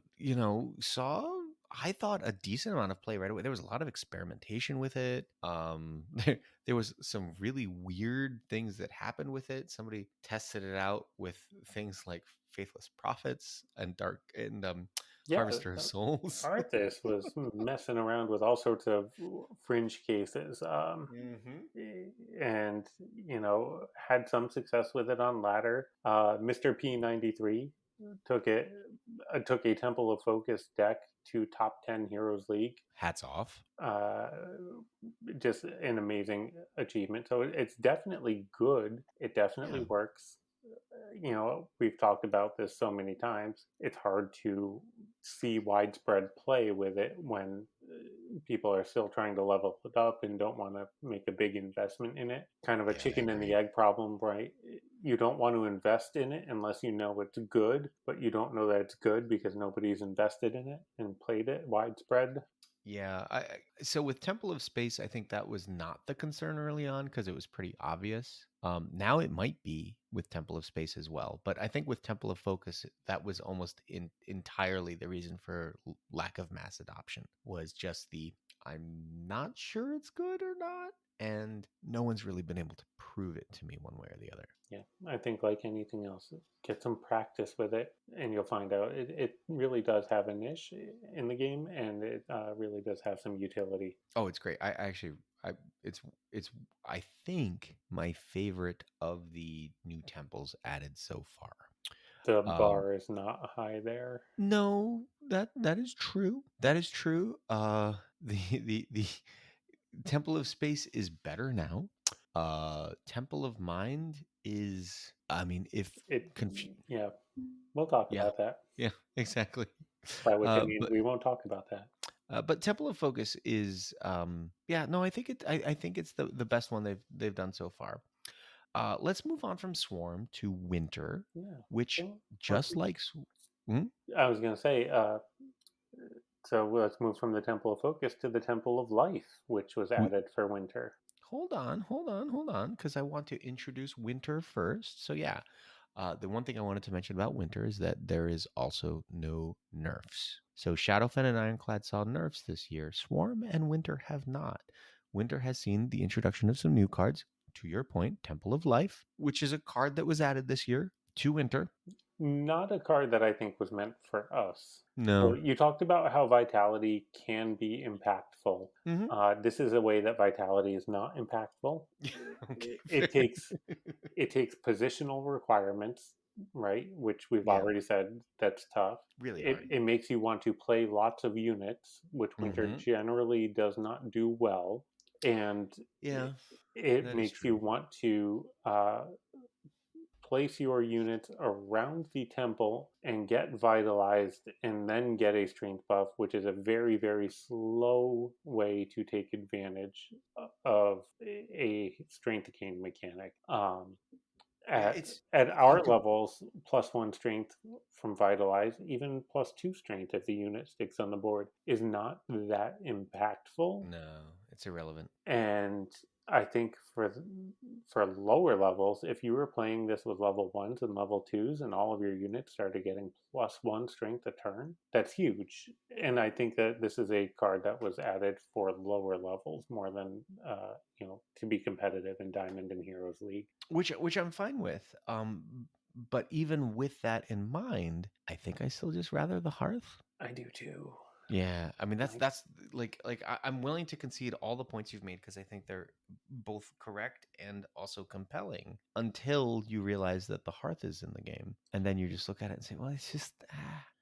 I thought a decent amount of play right away. There was a lot of experimentation with it. There was some really weird things that happened with it. Somebody tested it out with things like Faithless Prophets and Dark and Yeah, Harvester of Souls. Arthas was messing around with all sorts of fringe cases, Mm-hmm. and had some success with it on ladder. Mr. P93 took it took a Temple of Focus deck to top 10 Heroes League. Hats off. Uh, just an amazing achievement. So it's definitely good. It definitely Yeah. works. We've talked about this so many times. It's hard to see widespread play with it when people are still trying to level it up and don't want to make a big investment in it. Kind of a Yeah, I chicken and the agree. egg problem, right? You don't want to invest in it unless you know it's good, but you don't know that it's good because nobody's invested in it and played it widespread. Yeah, so with Temple of Space, I think that was not the concern early on because it was pretty obvious. Now it might be. with Temple of Space as well. But I think with Temple of Focus, that was almost entirely the reason for lack of mass adoption, was just the I'm not sure it's good or not. And no one's really been able to prove it to me one way or the other. Yeah, I think like anything else, get some practice with it, and you'll find out it really does have a niche in the game, and it really does have some utility. Oh, it's great. I actually, I it's I think my favorite of the new temples added so far. The Um, bar is not high there. no, that is true. That is true. The Temple of Space is better now. Temple of Mind is, I mean, if It, confu- yeah, we'll talk yeah, about that. yeah, exactly. By which I Uh, mean but we won't talk about that. but Temple of Focus is, yeah, no, I think I think it's the best one they've done so far. Let's move on from Swarm to Winter, Yeah. which Well, just like hmm? I was going to say, so let's move from the Temple of Focus to the Temple of Life, which was We, added for winter. hold on, because I want to introduce Winter first. So yeah, the one thing I wanted to mention about Winter is that there is also no nerfs. So Shadowfen and Ironclad saw nerfs this year. Swarm and Winter have not. Winter has seen the introduction of some new cards. To your point, Temple of Life, which is a card that was added this year to Winter. Not a card that I think was meant for us. So No. you talked about how Vitality can be impactful. Mm-hmm. This is a way that Vitality is not impactful. Okay, It fair. takes it takes positional requirements, right? Which we've Yeah, already said that's tough. really It hard. it makes you want to play lots of units, which Winter Mm-hmm. generally does not do well, and Yeah, it that is makes you true. want to place your units around the temple and get vitalized and then get a strength buff, which is a very, very slow way to take advantage of a strength gain mechanic. Yeah, At it's at a our good. levels, +1 strength from vitalize, even +2 strength if the unit sticks on the board, is not that impactful. No, it's irrelevant. And I think for lower levels, if you were playing this with level ones and level twos, and all of your units started getting +1 strength a turn, that's huge. And I think that this is a card that was added for lower levels more than to be competitive in Diamond and Heroes League. Which I'm fine with. But even with that in mind, I think I still just rather the Hearth. I do too. Yeah, I mean Like, that's like I'm willing to concede all the points you've made because I think they're both correct and also compelling until you realize that the Hearth is in the game, and then you just look at it and say, well, it's just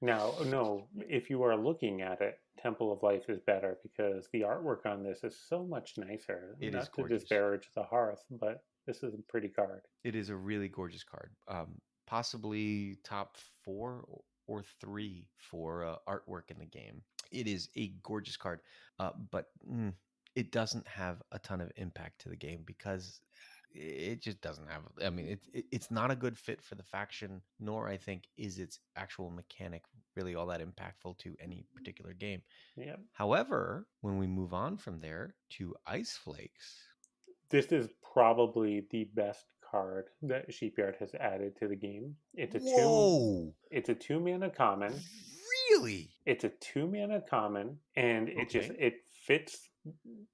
now, no, if you are looking at it, Temple of Life is better because the artwork on this is so much nicer. it is Not to gorgeous. disparage the Hearth, but this is a pretty card. It is a really gorgeous card. Possibly top four or three for artwork in the game. It is a gorgeous card, but it doesn't have a ton of impact to the game because it just doesn't have. I mean, it's not a good fit for the faction, nor I think is its actual mechanic really all that impactful to any particular game. Yeah. However, when we move on from there to Ice Flakes, This is probably the best card that Sheepyard has added to the game. whoa, It's a 2 mana common. really? It's a 2 mana common, and Okay. it fits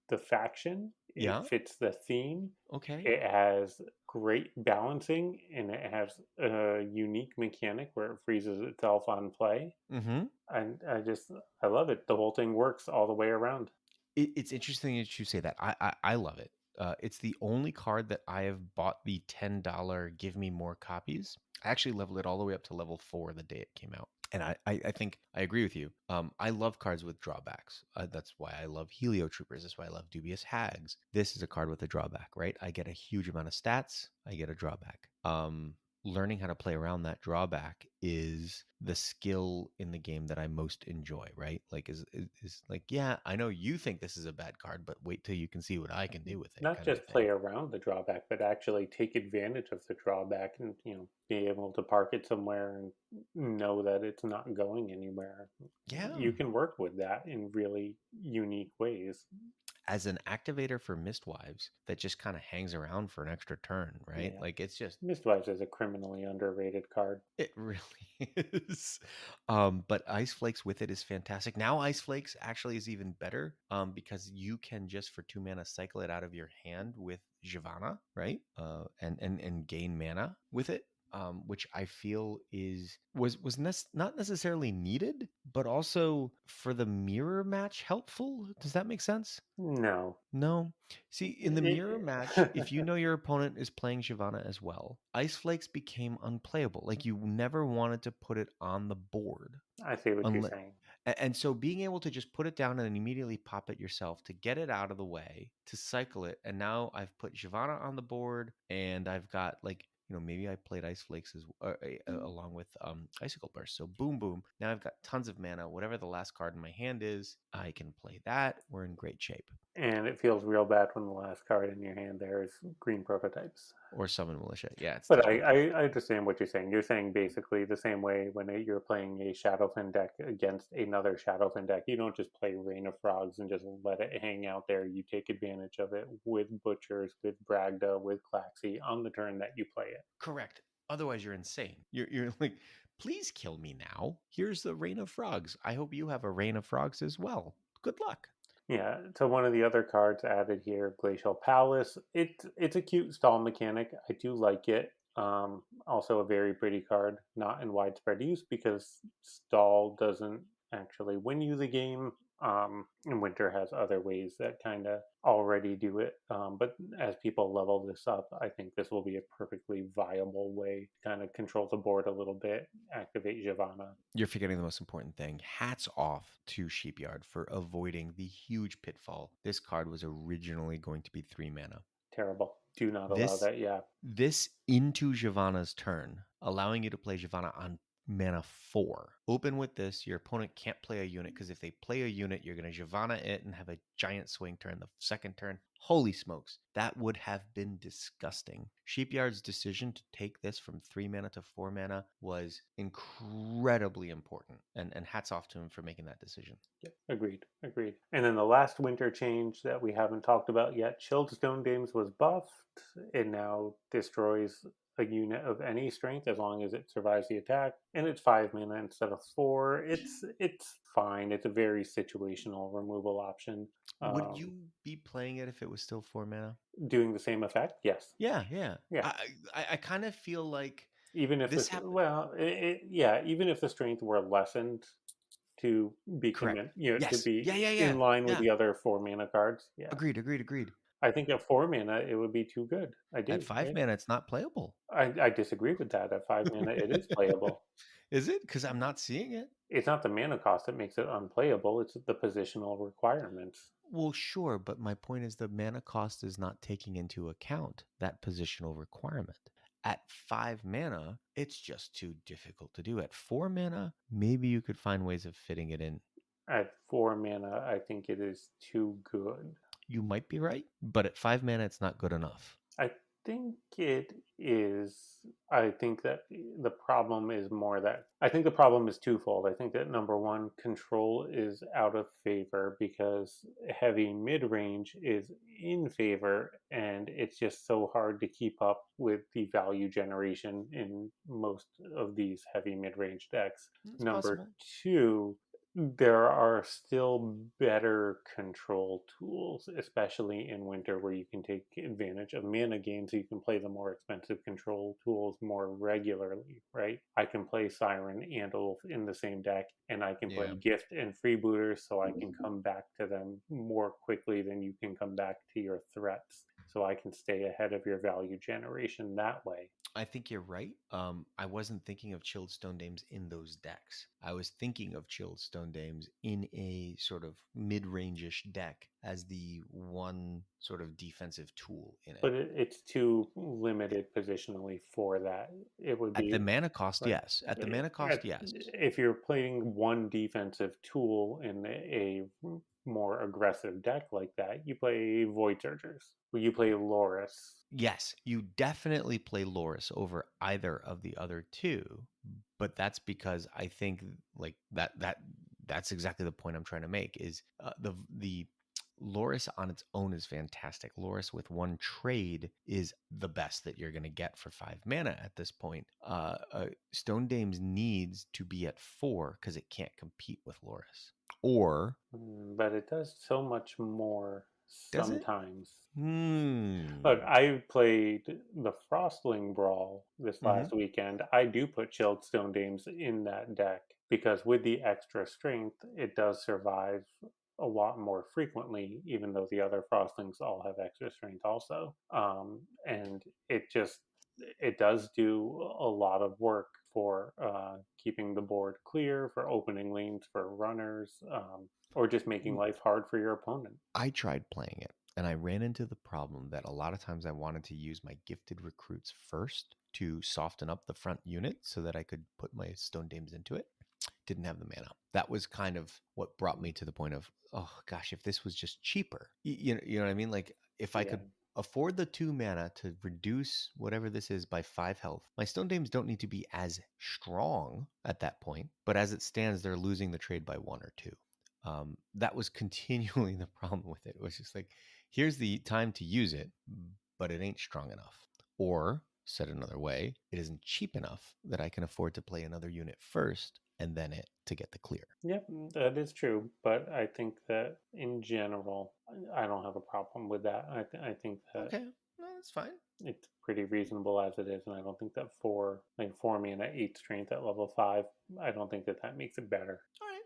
the faction. It Yeah. fits the theme. Okay. It has great balancing, and it has a unique mechanic where it freezes itself on play. Mm-hmm. And I love it. The whole thing works all the way around. It's interesting that you say that. I love it. It's the only card that I have bought the $10 give me more copies. I actually leveled it all the way up to level 4 the day it came out. And I think I agree with you. I love cards with drawbacks. That's why I love Helio Troopers. That's why I love Dubious Hags. This is a card with a drawback, right? I get a huge amount of stats. I get a drawback. Learning how to play around that drawback is the skill in the game that I most enjoy, right? Like is like, yeah, I know you think this is a bad card, but wait till you can see what I can do with it, Not kind of a just play thing. around the drawback, but actually take advantage of the drawback and be able to park it somewhere and know that it's not going anywhere. Yeah, You can work with that in really unique ways. as an activator for Mistwives that just kind of hangs around for an extra turn, right? Yeah. Like it's just Mistwives is a criminally underrated card. it really is. But Ice Flakes with it is fantastic. Now Ice Flakes actually is even better because you can just for 2 mana cycle it out of your hand with Javana, right? And gain mana with it. Which I feel not necessarily needed, but also for the mirror match helpful. Does that make sense? No. No. See, in the mirror match, if you know your opponent is playing Shyvana as well, Ice Flakes became unplayable. Like you never wanted to put it on the board. I see what you're Unless, saying. and so being able to just put it down and then immediately pop it yourself to get it out of the way, to cycle it, and now I've put Shyvana on the board, and I've got like maybe I played Ice Flakes along with Icicle Burst. So boom, boom. Now I've got tons of mana. Whatever the last card in my hand is, I can play that. We're in great shape. And it feels real bad when the last card in your hand there is green prototypes. Or summon militia. Yeah, it's But terrible. I understand what you're saying. You're saying basically the same way when you're playing a Shadowfen deck against another Shadowfen deck. You don't just play Rain of Frogs and just let it hang out there. You take advantage of it with Butchers, with Bragda, with Klaxi on the turn that you play it. Correct. Otherwise, you're insane. You're like, please kill me now. Here's the rain of frogs. I hope you have a rain of frogs as well. Good luck. Yeah, so one of the other cards added here, Glacial Palace. It's a cute stall mechanic. I do like it. Also a very pretty card, not in widespread use because stall doesn't actually win you the game. And Winter has other ways that kind of already do it. But as people level this up, I think this will be a perfectly viable way to kind of control the board a little bit, activate Javana. You're forgetting the most important thing. Hats off to Sheepyard for avoiding the huge pitfall. This card was originally going to be 3 mana. Terrible. Do not allow This that. Yeah. this into Javana's turn, allowing you to play Javana on mana 4. Open with this, your opponent can't play a unit because if they play a unit, you're going to Javana it and have a giant swing turn the second turn. Holy smokes, that would have been disgusting. Sheepyard's decision to take this from 3 mana to 4 mana was incredibly important, and hats off to him for making that decision. Yep, agreed, agreed. And then the last winter change that we haven't talked about yet, Chilled Stone Dames was buffed. It now destroys a unit of any strength as long as it survives the attack, and it's 5 mana instead of 4. It's fine. It's a very situational removal option. Would Um, you be playing it if it was still 4 mana? Doing the same effect, yes, Yeah, yeah. yeah. I kind of feel like Even if this this, happened. well, yeah, even if the strength were lessened to be Correct. to Yes. be Yeah, yeah, yeah. in line with Yeah. the other 4 mana cards, yeah. Agreed, agreed, agreed. I think at 4 mana it would be too good. I At do. 5 mana, it's not playable. I disagree with that. At 5 mana, it is playable. Is it? Because I'm not seeing it. It's not the mana cost that makes it unplayable. It's the positional requirements. Well, sure, but my point is the mana cost is not taking into account that positional requirement. At 5 mana, it's just too difficult to do. At 4 mana, maybe you could find ways of fitting it in. At 4 mana, I think it is too good. You might be right, but at 5 mana, it's not good enough. I think it is. I think that the problem is more that I think the problem is twofold. I think that number one, control is out of favor because heavy mid range is in favor, and it's just so hard to keep up with the value generation in most of these heavy mid range decks. It's Number possible. two, there are still better control tools, especially in winter, where you can take advantage of mana gain so you can play the more expensive control tools more regularly, right? I can play Siren and Ulf in the same deck, and I can play Yeah. Gift and Freebooters so I can come back to them more quickly than you can come back to your threats. So I can stay ahead of your value generation that way. I think you're right. I wasn't thinking of Chilled Stone Dames in those decks. I was thinking of Chilled Stone Dames in a sort of mid-range-ish deck as the one sort of defensive tool in it. But it's too limited positionally for that. It would At the be mana cost, right. yes. At the mana cost, yes. If you're playing one defensive tool in a more aggressive deck like that, you play Void Searchers, or you play Loris. Yes, you definitely play Loris over either of the other two, but that's because I think like that's exactly the point I'm trying to make is the Loris on its own is fantastic. Loris with one trade is the best that you're going to get for 5 mana at this point. Stone Dames needs to be at 4 because it can't compete with Loris. Or But it does so much more does it? sometimes. Look, Hmm. I played the Frostling Brawl this Mm-hmm. last weekend. I do put Chilled Stone Dames in that deck because with the extra strength, it does survive a lot more frequently, even though the other Frostlings all have extra strength also. And it does do a lot of work for keeping the board clear, for opening lanes for runners, or just making life hard for your opponent. I tried playing it and I ran into the problem that a lot of times I wanted to use my gifted recruits first to soften up the front unit so that I could put my Stone Dames into it. Didn't have the mana. That was kind of what brought me to the point of, oh gosh, if this was just cheaper, you know what I mean? Like if I Yeah. could afford the 2 mana to reduce whatever this is by 5 health, my Stone Dames don't need to be as strong at that point. But as it stands, they're losing the trade by 1 or 2. That was continually the problem with it. It was just like, here's the time to use it, but it ain't strong enough. Or, said another way, it isn't cheap enough that I can afford to play another unit first and then it to get the clear. Yep, that is true. But I think that in general, I don't have a problem with that. I think that Okay, no, that's fine. it's pretty reasonable as it is, and I don't think that four me and at 8 strength at level 5, I don't think that that makes it better. All right.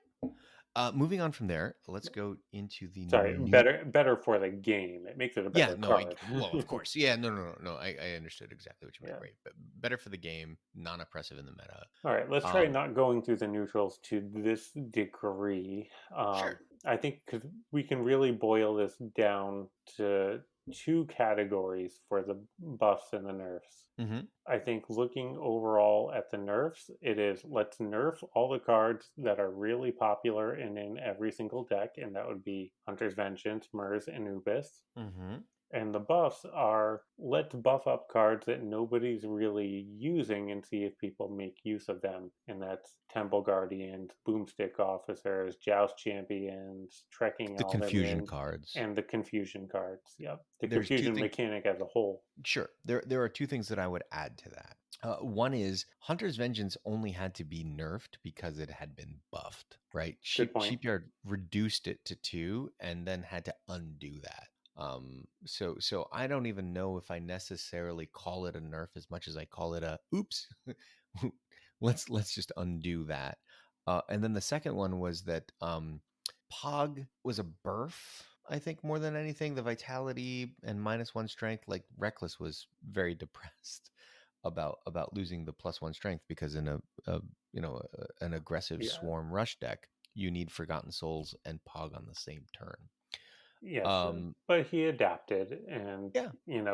Moving on from there, let's go into the Sorry, new. better for the game. It makes it a Yeah, better no, card. well, of course. Yeah, no. I understood exactly what you meant. Yeah. Right, but better for the game, non-oppressive in the meta. All right, let's try Um, not going through the neutrals to this degree. sure. I think because we can really boil this down to two categories for the buffs and the nerfs. Mm-hmm. I think looking overall at the nerfs, it is let's nerf all the cards that are really popular and in every single deck, and that would be Hunter's Vengeance, Murs, and Ubis. Mm-hmm. And the buffs are let's buff up cards that nobody's really using and see if people make use of them. And that's Temple Guardians, Boomstick Officers, Joust Champions, Trekking The confusion Aldermen, cards. and the confusion cards. Yep. The There's two confusion things. mechanic as a whole. Sure. There are two things that I would add to that. One is Hunter's Vengeance only had to be nerfed because it had been buffed, right? Good point. Sheepyard reduced it to 2 and then had to undo that. So I don't even know if I necessarily call it a nerf as much as I call it a oops. Let's just undo that. And then the second one was that Pog was a burf, I think, more than anything. The vitality and -1 strength, like Reckless was very depressed about losing the +1 strength because in an aggressive Yeah. swarm rush deck, you need Forgotten Souls and Pog on the same turn. Yes, Um, but he adapted, and yeah,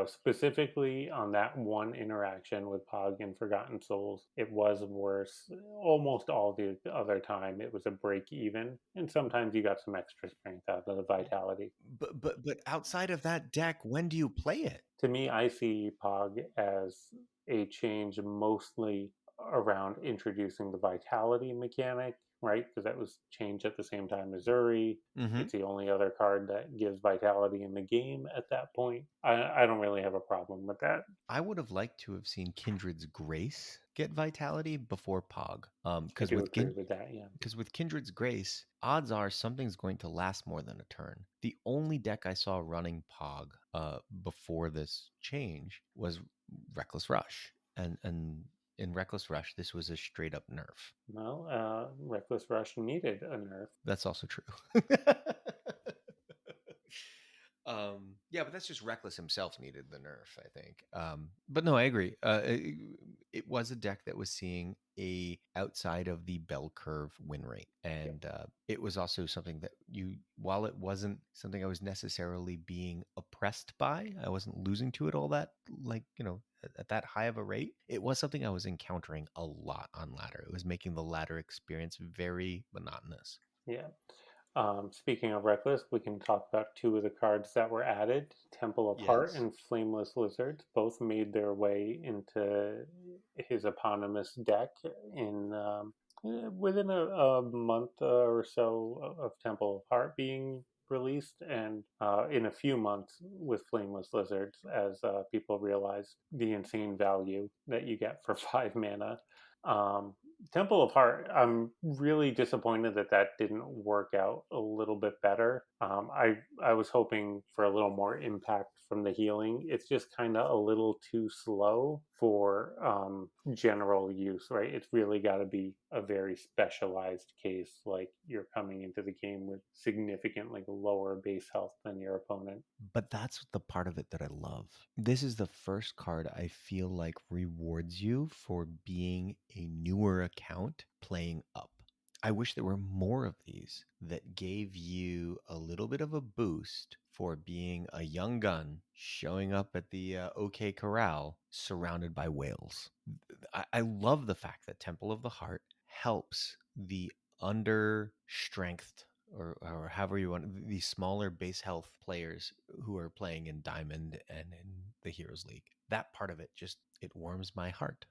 specifically on that one interaction with Pog and Forgotten Souls, it was worse. Almost all the other time, it was a break even, and sometimes you got some extra strength out of the vitality. but outside of that deck, when do you play it? To me, I see Pog as a change mostly around introducing the vitality mechanic, right? Because that was changed at the same time as Uri. Mm-hmm. It's the only other card that gives vitality in the game at that point. I don't really have a problem with that. I would have liked to have seen Kindred's Grace get vitality before Pog. I Because do agree with that, yeah. with Kindred's Grace, odds are something's going to last more than a turn. The only deck I saw running Pog before this change was Reckless Rush, and in Reckless Rush, this was a straight up nerf. Well, Reckless Rush needed a nerf. That's also true. Yeah, but that's just Reckless himself needed the nerf, I think. But no, I agree. It was a deck that was seeing a outside of the bell curve win rate, Yeah, and it was also something that while it wasn't something I was necessarily being oppressed by, I wasn't losing to it all that at that high of a rate. It was something I was encountering a lot on ladder. It was making the ladder experience very monotonous. yeah. Speaking of Reckless, we can talk about two of the cards that were added. Temple of Heart Yes. and Flameless Lizards both made their way into his eponymous deck in within a month or so of Temple of Heart being released, and in a few months with Flameless Lizards, as people realize the insane value that you get for 5 mana. Um, Temple of Heart, I'm really disappointed that that didn't work out a little bit better. I was hoping for a little more impact from the healing. It's just kind of a little too slow for general use, right? It's really got to be a very specialized case, like you're coming into the game with significantly lower base health than your opponent. But that's the part of it that I love. This is the first card I feel like rewards you for being a newer account playing up. I wish there were more of these that gave you a little bit of a boost for being a young gun showing up at the OK Corral surrounded by whales. I love the fact that Temple of the Heart helps the under strengthed or however you want these smaller base health players who are playing in Diamond and in the Heroes League. That part of it just it warms my heart.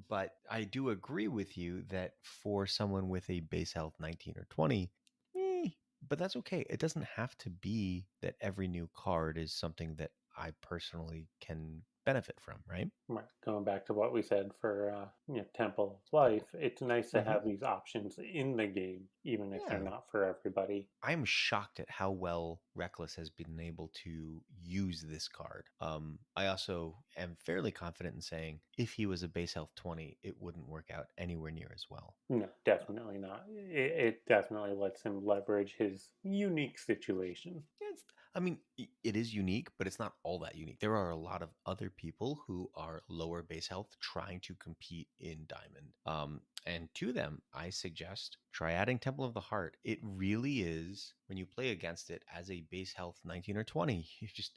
But I do agree with you that for someone with a base health 19 or 20, eh, but that's okay. It doesn't have to be that every new card is something that I personally can benefit from, right? Right. Going back to what we said for Temple of Life, it's nice to Hmm. have these options in the game, even if they're Yeah. not for everybody. I'm shocked at how well Reckless has been able to use this card. I also am fairly confident in saying if he was a base health 20, it wouldn't work out anywhere near as well. No, Uh, definitely not. It definitely lets him leverage his unique situation. It's, I mean, it is unique, but it's not all that unique. There are a lot of other people who are lower base health trying to compete in Diamond. And to them, I suggest try adding Temple of the Heart. It really is when you play against it as a base health 19 or 20,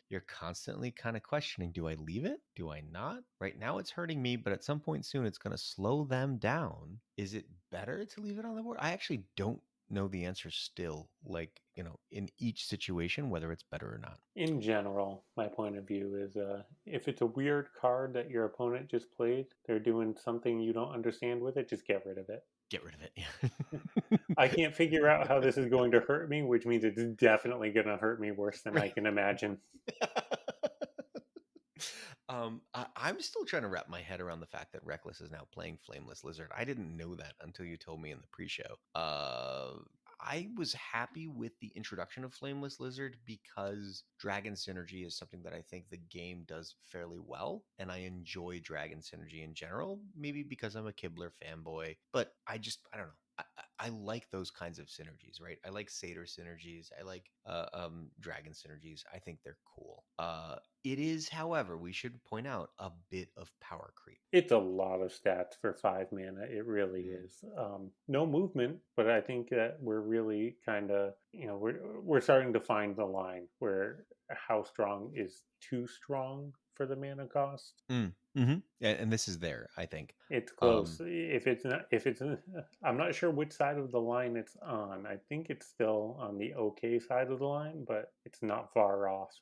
you're constantly kind of questioning, do I leave it? Do I not? Right now it's hurting me, but at some point soon it's going to slow them down. Is it better to leave it on the board? I actually don't know the answer still, like, in each situation, whether it's better or not. In general, my point of view is if it's a weird card that your opponent just played, they're doing something you don't understand with it, just get rid of it. Get rid of I it. can't figure out how this is going to hurt me, which means it's definitely going to hurt me worse than I Right. can imagine. I'm still trying to wrap my head around the fact that Reckless is now playing Flameless Lizard. I didn't know that until you told me in the pre-show. I was happy with the introduction of Flameless Lizard because Dragon Synergy is something that I think the game does fairly well, and I enjoy Dragon Synergy in general. Maybe because I'm a Kibler fanboy, but I don't know. I like those kinds of synergies, right? I like Satyr synergies. I like Dragon synergies. I think they're cool. It is, however, we should point out a bit of power creep. It's a lot of stats for 5 mana. It really Mm. is. No movement, but I think that we're really kind of, we're starting to find the line where how strong is too strong for the mana cost. Mm. Hmm. And this is there, I think. It's close. Um, If it's not, if it's, I'm not sure which side of the line it's on. I think it's still on the okay side of the line, but it's not far off.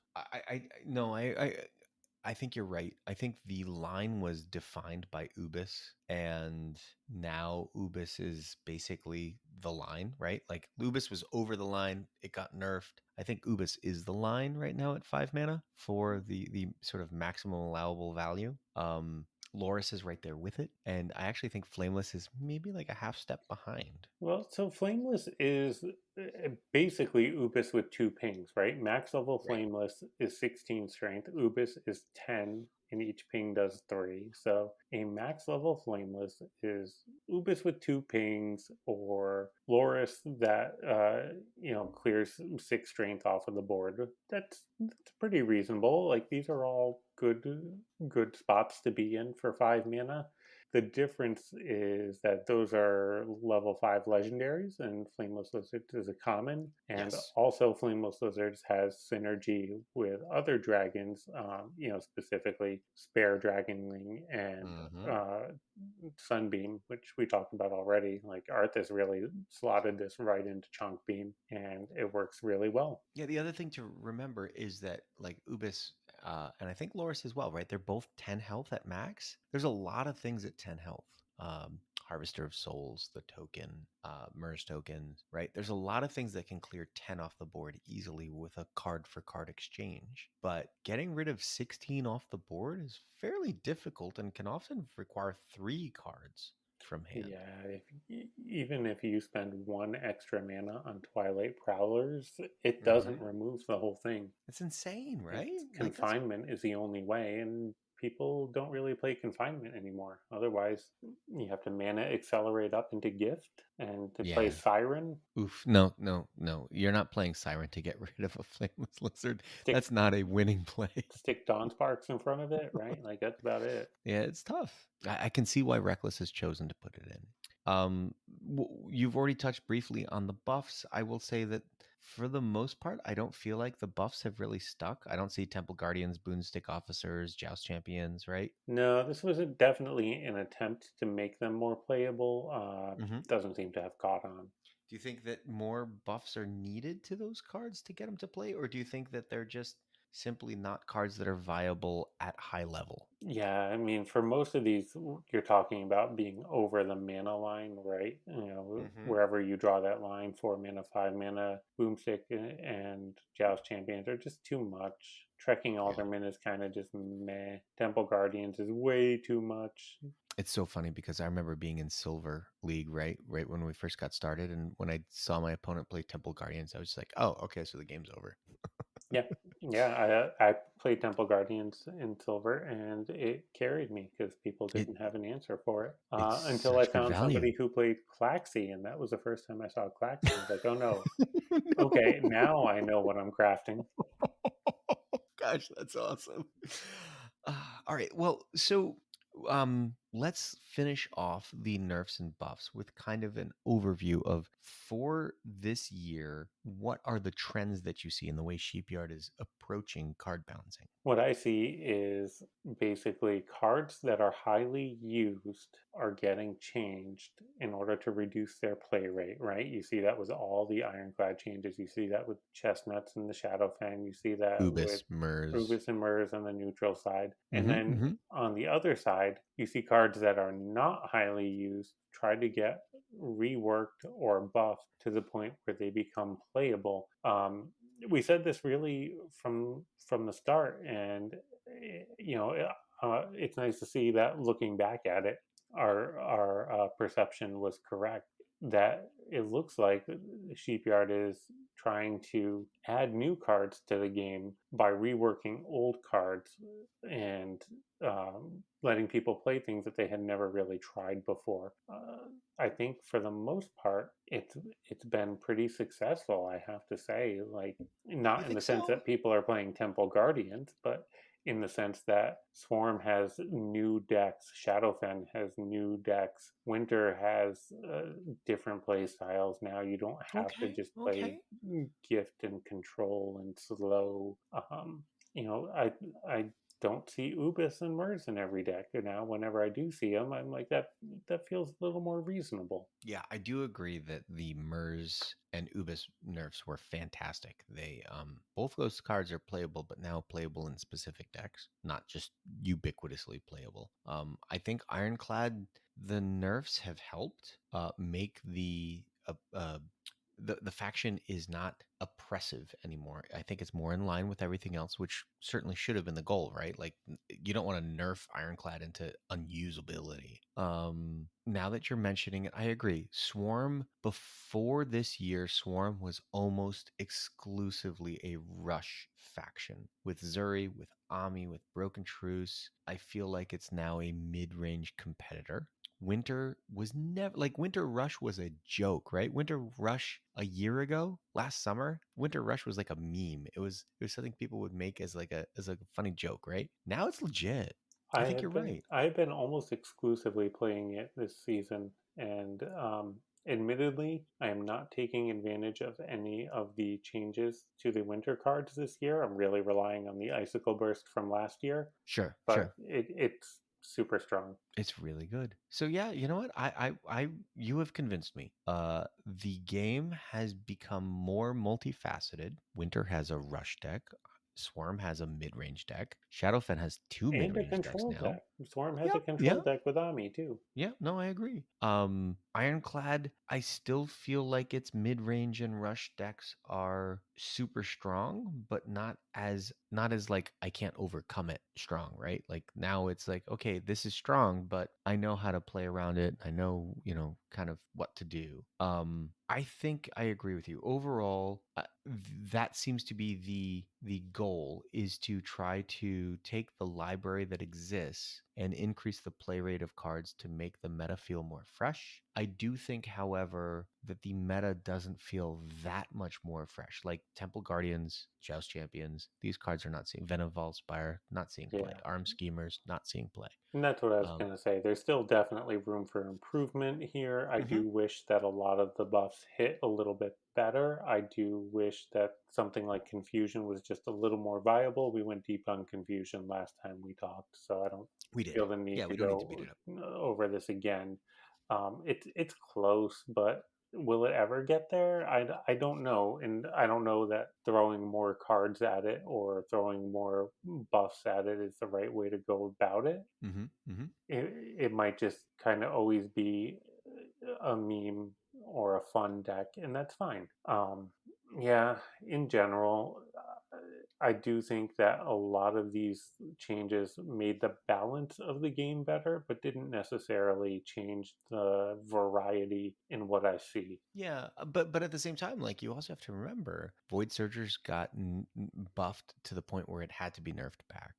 no, I think you're right. I think the line was defined by Ubis, and now Ubis is basically the line, right? Like Ubis was over the line, it got nerfed. I think Ubis is the line right now at 5 mana for the sort of maximum allowable value. Loris is right there with it, and I actually think Flameless is maybe like a half step behind. Well, so Flameless is basically Ubis with two pings, right? Max level Right. Flameless is 16 strength, Ubis is 10, and each ping does 3. So a max level Flameless is Ubis with two pings, or Loris that clears 6 strength off of the board. That's pretty reasonable. Like these are all good spots to be in for 5 mana. The difference is that those are level 5 legendaries, and Flameless Lizards is a common. And Yes. also, Flameless Lizards has synergy with other dragons, specifically Spare Dragonling and Hmm. uh, Sunbeam, which we talked about already. Like, Arthas really slotted this right into Chunk Beam, and it works really well. Yeah, the other thing to remember is that like Ubis and I think Loris as well, right? They're both 10 health at max. There's a lot of things at 10 health. Harvester of Souls, the token, MERS tokens, right? There's a lot of things that can clear 10 off the board easily with a card for card exchange. But getting rid of 16 off the board is fairly difficult and can often require 3 cards from hand. Yeah, even if you spend one extra mana on Twilight Prowlers, it doesn't Hmm. remove the whole thing. It's insane, right? It's Like that's confinement is the only way, and people don't really play confinement anymore. Otherwise, you have to mana accelerate up into gift and to play yeah. Siren, Oof. No, no, no. You're not playing Siren to get rid of a Flameless Lizard. stick That's not a winning play. stick Dawn Sparks in front of it, right? Like that's about it. Yeah, it's tough. I can see why Reckless has chosen to put it in. You've already touched briefly on the buffs. I will say that for the most part, I don't feel like the buffs have really stuck. I don't see Temple Guardians, Boonstick Officers, Joust Champions, right? No, this was definitely an attempt to make them more playable. Hmm. Doesn't seem to have caught on. Do you think that more buffs are needed to those cards to get them to play, or do you think that they're just simply not cards that are viable at high level? Yeah, I mean, for most of these, you're talking about being over the mana line, right? Hmm. Wherever you draw that line, 4 mana, 5 mana, Boomstick and Joust Champions are just too much. Trekking Yeah. Alderman is kind of just meh. Temple Guardians is way too much. It's so funny because I remember being in Silver League, right? Right when we first got started. And when I saw my opponent play Temple Guardians, I was just like, oh, okay, so the game's over. Yeah, yeah. I played Temple Guardians in Silver, and it carried me because people It didn't have an answer for it it's until I such good found value. somebody who played Claxi, and that was the first time I saw Claxi. I was like, oh no, okay, No. now I know what I'm crafting. Gosh, that's awesome. All right. Well, so let's finish off the nerfs and buffs with kind of an overview of for this year, what are the trends that you see in the way Sheepyard is approaching card balancing? What I see is basically cards that are highly used are getting changed in order to reduce their play rate, right? You see that with all the Ironclad changes. You see that with Chestnuts and the Shadowfang. You see that with Ubis, MERS. Rubus and Murs on the neutral side. And Hmm. then Hmm. on the other side, you see cards that are not highly used try to get reworked or buffed to the point where they become playable. We said this really from the start, and it's nice to see that looking back at it, our perception was correct. That it looks like Sheepyard is trying to add new cards to the game by reworking old cards and letting people play things that they had never really tried before. I think for the most part, it's been pretty successful. I have to say, like You not in the think sense so? that people are playing Temple Guardians, but in the sense that Swarm has new decks, Shadowfen has new decks, Winter has different play styles. Now you don't have to Okay. just play Okay. Gift and Control and Slow. I don't see Ubis and Murs in every deck. And now, whenever I do see them, I'm like that feels a little more reasonable. Yeah, I do agree that the MERS and Ubis nerfs were fantastic. They both those cards are playable, but now playable in specific decks, not just ubiquitously playable. I think Ironclad, the nerfs have helped make the faction is not oppressive anymore. I think it's more in line with everything else, which certainly should have been the goal, right? Like you don't want to nerf Ironclad into unusability. Now that you're mentioning it, I agree. Swarm before this year, Swarm was almost exclusively a rush faction with Zuri, with Ami, with Broken Truce. I feel like it's now a mid-range competitor. Winter was never like Winter Rush was a joke, right? Winter Rush a year ago, last summer, Winter Rush was like a meme. It was something people would make as a funny joke, right? Now it's legit. I think you're right. I have been almost exclusively playing it this season, and admittedly, I am not taking advantage of any of the changes to the winter cards this year. I'm really relying on the Icicle Burst from last year, Sure, but sure. it's super strong. It's really good. So yeah, you know what? You have convinced me. The game has become more multifaceted. Winter has a rush deck. Swarm has a mid-range deck. Shadowfen has two And a mid-range decks control now. deck. Swarm has Yeah, a control yeah, deck with Ami too. yeah, no, I agree. Ironclad, I still feel like its mid-range and rush decks are super strong, but not as like I can't overcome it strong, right? Like now it's like, okay, this is strong, but I know how to play around it. I know, kind of what to do. I think I agree with you. Overall, that seems to be the goal is to try to take the library that exists and increase the play rate of cards to make the meta feel more fresh. I do think, however, that the meta doesn't feel that much more fresh. Like Temple Guardians, Joust Champions, these cards are not seeing Venom Vault Spire, not seeing play. Yeah. Arm Schemers, not seeing play. And that's what I was Um, going to say. There's still definitely room for improvement here. I mhm. do wish that a lot of the buffs hit a little bit better. I do wish that something like Confusion was just a little more viable. We went deep on Confusion last time we talked, so I don't We did. feel the need Yeah, to we don't need to beat go it up. over this again. It's close, but will it ever get there? I don't know. And I don't know that throwing more cards at it or throwing more buffs at it is the right way to go about it. Hmm. It might just kind of always be a meme or a fun deck, and that's fine. Yeah, in general, I do think that a lot of these changes made the balance of the game better, but didn't necessarily change the variety in what I see. Yeah, but at the same time, like you also have to remember, Void Surgers got buffed to the point where it had to be nerfed back.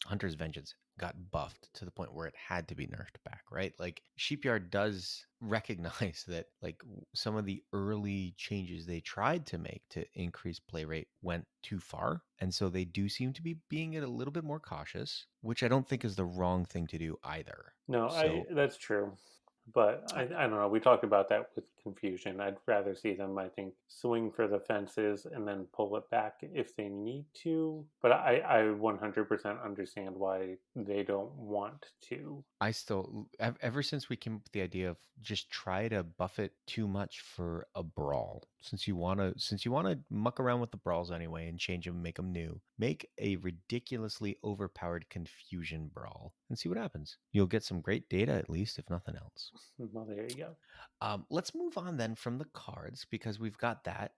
Hunter's Vengeance got buffed to the point where it had to be nerfed back, right? Like Sheepyard does recognize that like some of the early changes they tried to make to increase play rate went too far, and so they do seem to be being a little bit more cautious, which I don't think is the wrong thing to do either. No, I So that's true. But I don't know. We talked about that with Confusion. I'd rather see them, I think, swing for the fences and then pull it back if they need to. But I 100% understand why they don't want to. I still, ever since we came up with the idea of just try to buff it too much for a brawl, since you wanna muck around with the brawls anyway and change them, make them new, make a ridiculously overpowered confusion brawl and see what happens. You'll get some great data at least, if nothing else. Well, there you go. Let's move on then from the cards because we've got that.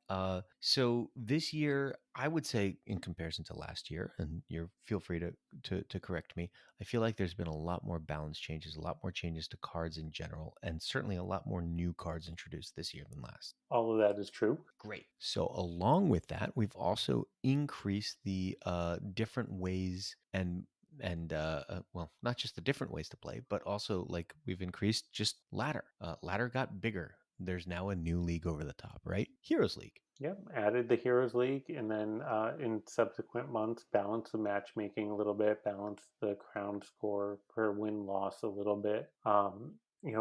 So this year, I would say, in comparison to last year, and you feel free to correct me. I feel like there's been a lot more balance changes, a lot more changes to cards in general, and certainly a lot more new cards introduced this year than last. All of that is true. Great. So along with that, we've also increased the different ways and well, not just the different ways to play, but also like we've increased just ladder. Ladder got bigger. There's now a new league over the top, right? Heroes League. Yep, added the Heroes League, and then in subsequent months, balance the matchmaking a little bit, balance the crown score per win loss a little bit.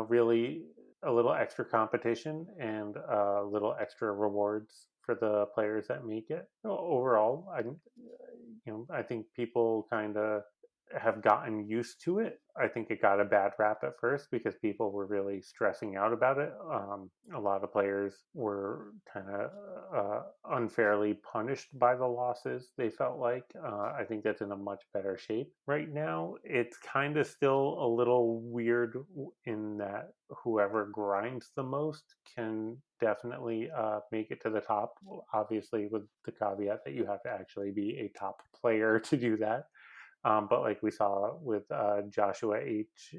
Really a little extra competition and a little extra rewards for the players that make it. Overall, I think people kind of have gotten used to it. I think it got a bad rap at first because people were really stressing out about it. A lot of players were kind of unfairly punished by the losses, they felt like. I think that's in a much better shape right now. It's kind of still a little weird in that whoever grinds the most can definitely make it to the top, obviously, with the caveat that you have to actually be a top player to do that. But like we saw with Joshua H,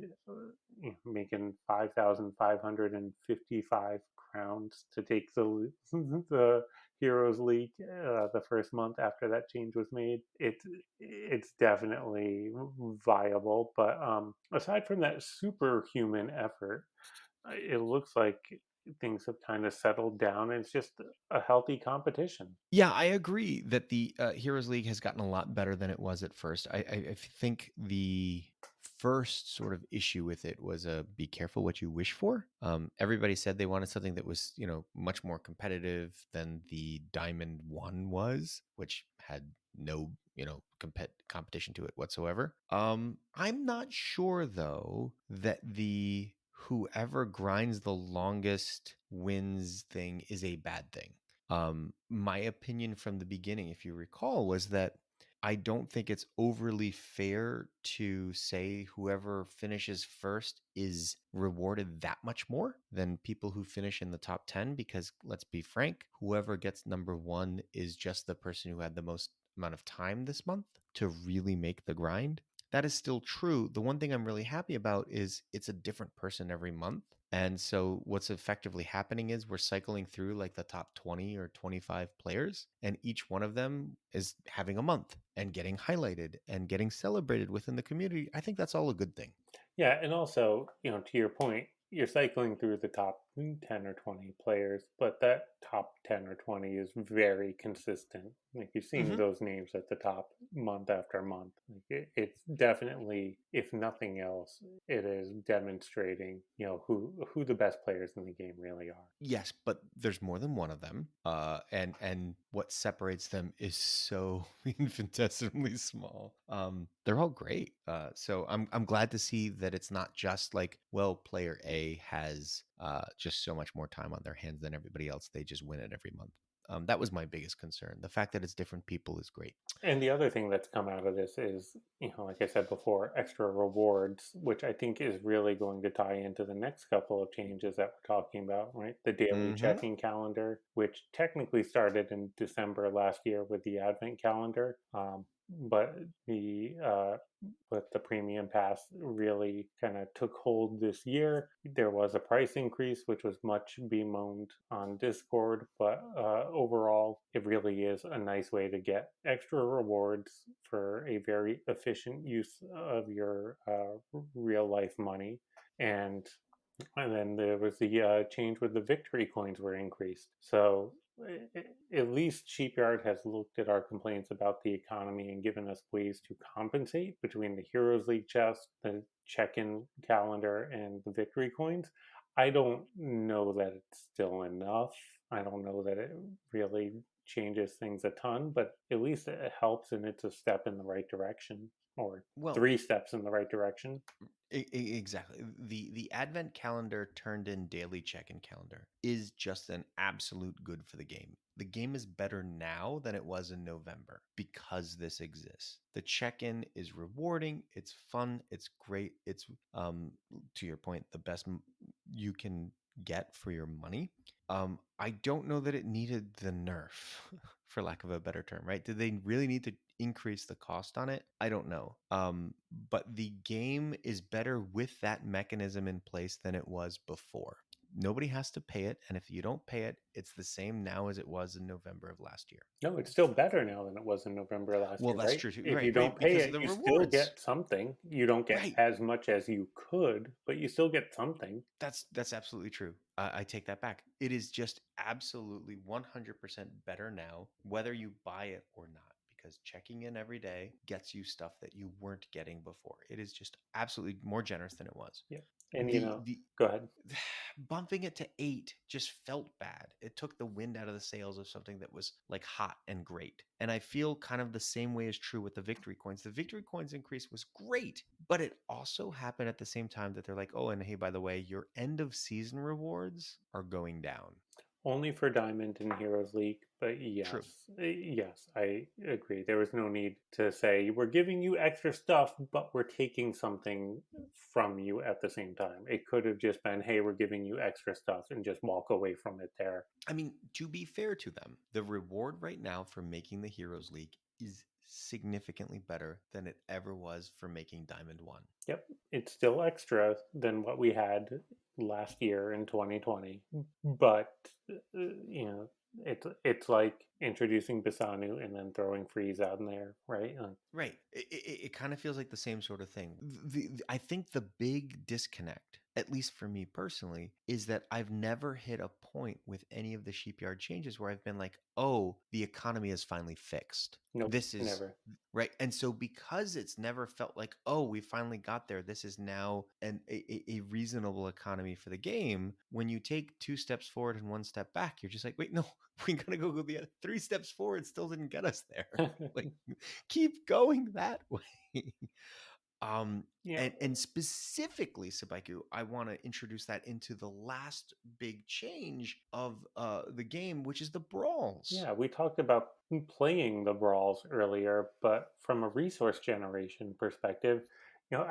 making 5,555 crowns to take the the Heroes League the first month after that change was made. It's definitely viable, but aside from that superhuman effort, it looks like things have kind of settled down. And it's just a healthy competition. Yeah, I agree that the Heroes League has gotten a lot better than it was at first. I think the first sort of issue with it was be careful what you wish for. Everybody said they wanted something that was, much more competitive than the Diamond One was, which had no, competition to it whatsoever. I'm not sure though that the whoever grinds the longest wins thing is a bad thing. My opinion from the beginning, if you recall, was that I don't think it's overly fair to say whoever finishes first is rewarded that much more than people who finish in the top 10, because let's be frank, whoever gets number one is just the person who had the most amount of time this month to really make the grind. That is still true. The one thing I'm really happy about is it's a different person every month. And so what's effectively happening is we're cycling through like the top 20 or 25 players, and each one of them is having a month and getting highlighted and getting celebrated within the community. I think that's all a good thing. Yeah, and also, to your point, you're cycling through the top 10 or 20 players, but that top 10 or 20 is very consistent. Like you're seeing Mm-hmm. those names at the top month after month. Like it's definitely, if nothing else, it is demonstrating, who the best players in the game really are. Yes, but there's more than one of them, and what separates them is so infinitesimally small. They're all great, so I'm glad to see that it's not just like, well, player A has just so much more time on their hands than everybody else. They just win it every month. That was my biggest concern. The fact that it's different people is great. And the other thing that's come out of this is, like I said before, extra rewards, which I think is really going to tie into the next couple of changes that we're talking about, right? The daily Mm-hmm. checking calendar, which technically started in December last year with the Advent calendar, but the premium pass really kind of took hold this year. There was a price increase, which was much bemoaned on Discord, but overall, it really is a nice way to get extra rewards for a very efficient use of your real life money. And then there was the change with the victory coins were increased. So at least Sheepyard has looked at our complaints about the economy and given us ways to compensate between the Heroes League chest, the check-in calendar, and the victory coins. I don't know that it's still enough. I don't know that it really changes things a ton, but at least it helps and it's a step in the right direction, or Well, three steps in the right direction. Exactly. The advent calendar turned in daily check-in calendar is just an absolute good for the game. The game is better now than it was in November because this exists. The check-in is rewarding, it's fun, it's great. It's to your point, the best you can get for your money. I don't know that it needed the nerf, for lack of a better term, right? Did they really need to increase the cost on it? I don't know. But the game is better with that mechanism in place than it was before. Nobody has to pay it, and if you don't pay it, it's the same now as it was in November of last year. No, it's still better now than it was in November last Well, year, that's right? true too. If you Right, don't right, pay because of it, the you still rewards. get something. You don't get Right. as much as you could, but you still get something. That's absolutely true. I take that back. It is just absolutely 100% better now, whether you buy it or not, because checking in every day gets you stuff that you weren't getting before. It is just absolutely more generous than it was. Yeah. And The go ahead. bumping it to 8 just felt bad. It took the wind out of the sails of something that was like hot and great. And I feel kind of the same way is true with the victory coins. The victory coins increase was great, but it also happened at the same time that they're like, oh, and hey, by the way, your end of season rewards are going down. Only for Diamond and Heroes League, but True. yes, I agree. There was no need to say we're giving you extra stuff, but we're taking something from you at the same time. It could have just been, hey, we're giving you extra stuff, and just walk away from it there. I mean, to be fair to them, the reward right now for making the Heroes League is significantly better than it ever was for making Diamond 1. Yep, it's still extra than what we had last year in 2020, but you know, it's like introducing Bisanu and then throwing Freeze out in there, right? Right. It kind of feels like the same sort of thing. I think the big disconnect, at least for me personally, is that I've never hit a point with any of the Sheepyard changes where I've been like, oh, the economy is finally fixed. Nope, This is never. right. And so because it's never felt like, oh, we finally got there, this is now a reasonable economy for the game. When you take 2 steps forward and 1 step back, you're just like, wait, no, we gotta go the 3 steps forward. Still didn't get us there. Like, keep going that way. Yeah, And specifically, Sabaiku, I want to introduce that into the last big change of the game, which is the brawls. yeah, we talked about playing the brawls earlier, but from a resource generation perspective,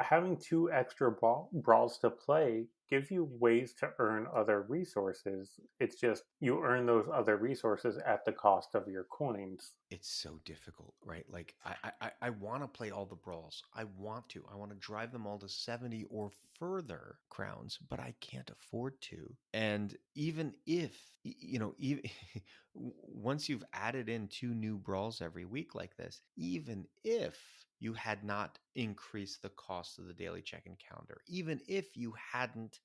having two extra brawls to play gives you ways to earn other resources. It's just you earn those other resources at the cost of your coins. It's so difficult, right? Like I want to play all the brawls. I want to. I want to drive them all to 70 or further crowns, but I can't afford to. And even if even once you've added in two new brawls every week like this, even if you had not increased the cost of the daily check-in calendar, even if you hadn't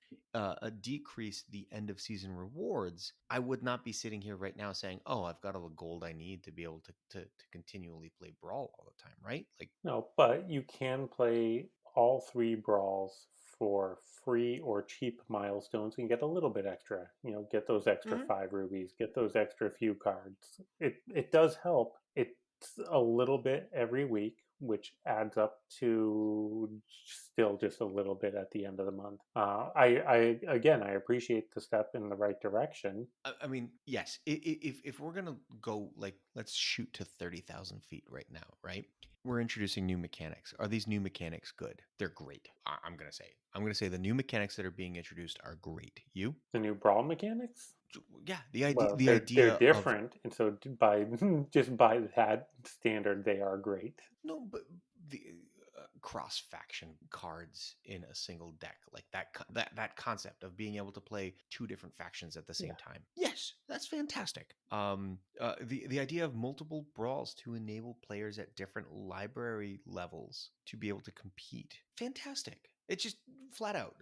decrease the end of season rewards, I would not be sitting here right now saying, "Oh, I've got all the gold I need to be able to continually play Brawl all the time." Right? Like, No, but you can play all three brawls for free or cheap milestones and get a little bit extra. Get those extra mhm. 5 rubies, get those extra few cards. It does help. It's a little bit every week, which adds up to still just a little bit at the end of the month. I again, I appreciate the step in the right direction. I mean, yes. If we're gonna go like, let's shoot to 30,000 feet right now, right? We're introducing new mechanics. Are these new mechanics good? They're great. I'm gonna say. I'm gonna say the new mechanics that are being introduced are great. You? The new brawl mechanics. Yeah. The idea. Well, The they're idea of different, and so by just by that standard, they are great. no, but the cross faction cards in a single deck, like that concept of being able to play two different factions at the same Yeah, time. Yes, that's fantastic. The idea of multiple brawls to enable players at different library levels to be able to compete. Fantastic. It's just flat out.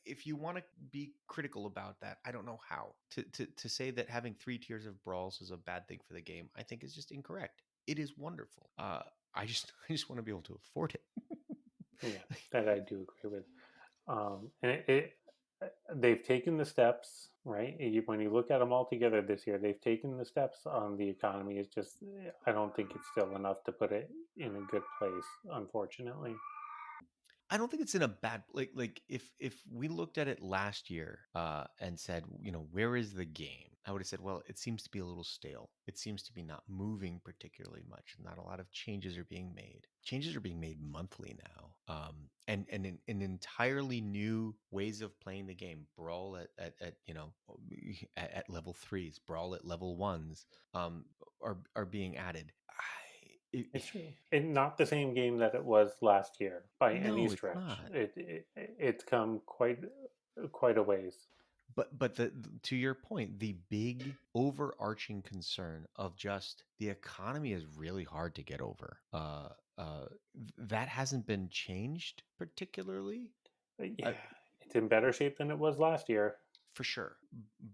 If you want to be critical about that, I don't know how to say that having three tiers of brawls is a bad thing for the game. I think is just incorrect. It is wonderful. I just want to be able to afford it. yeah, that I do agree with. And they've taken the steps, right? When you look at them all together this year, they've taken the steps on the economy. It's just I don't think it's still enough to put it in a good place, unfortunately. I don't think it's in a bad if we looked at it last year and said, where is the game? I would have said, well, it seems to be a little stale. It seems to be not moving particularly much. Not a lot of changes are being made. Changes are being made monthly now, and in entirely new ways of playing the game. Brawl at at level threes, brawl at level ones, are being added. It's true. And not the same game that it was last year by any No, it's stretch. not. It's come quite a ways. But to your point, the big overarching concern of just the economy is really hard to get over. That hasn't been changed particularly. Yeah, it's in better shape than it was last year. For sure,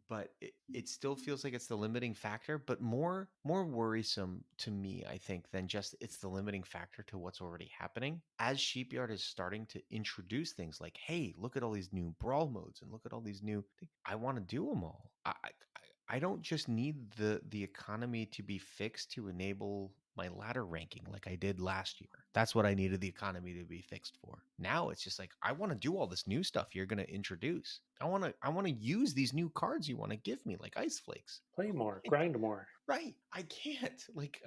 but it still feels like it's the limiting factor, but more worrisome to me, I think, than just it's the limiting factor to what's already happening. As Sheepyard is starting to introduce things like, hey, look at all these new brawl modes and look at all these new things. I want to do them all. I don't just need the economy to be fixed to enable my ladder ranking like I did last year. That's what I needed the economy to be fixed for. Now it's just like I want to do all this new stuff you're going to introduce. I want to use these new cards you want to give me like ice flakes. Play more, I grind more. Right. I can't. Like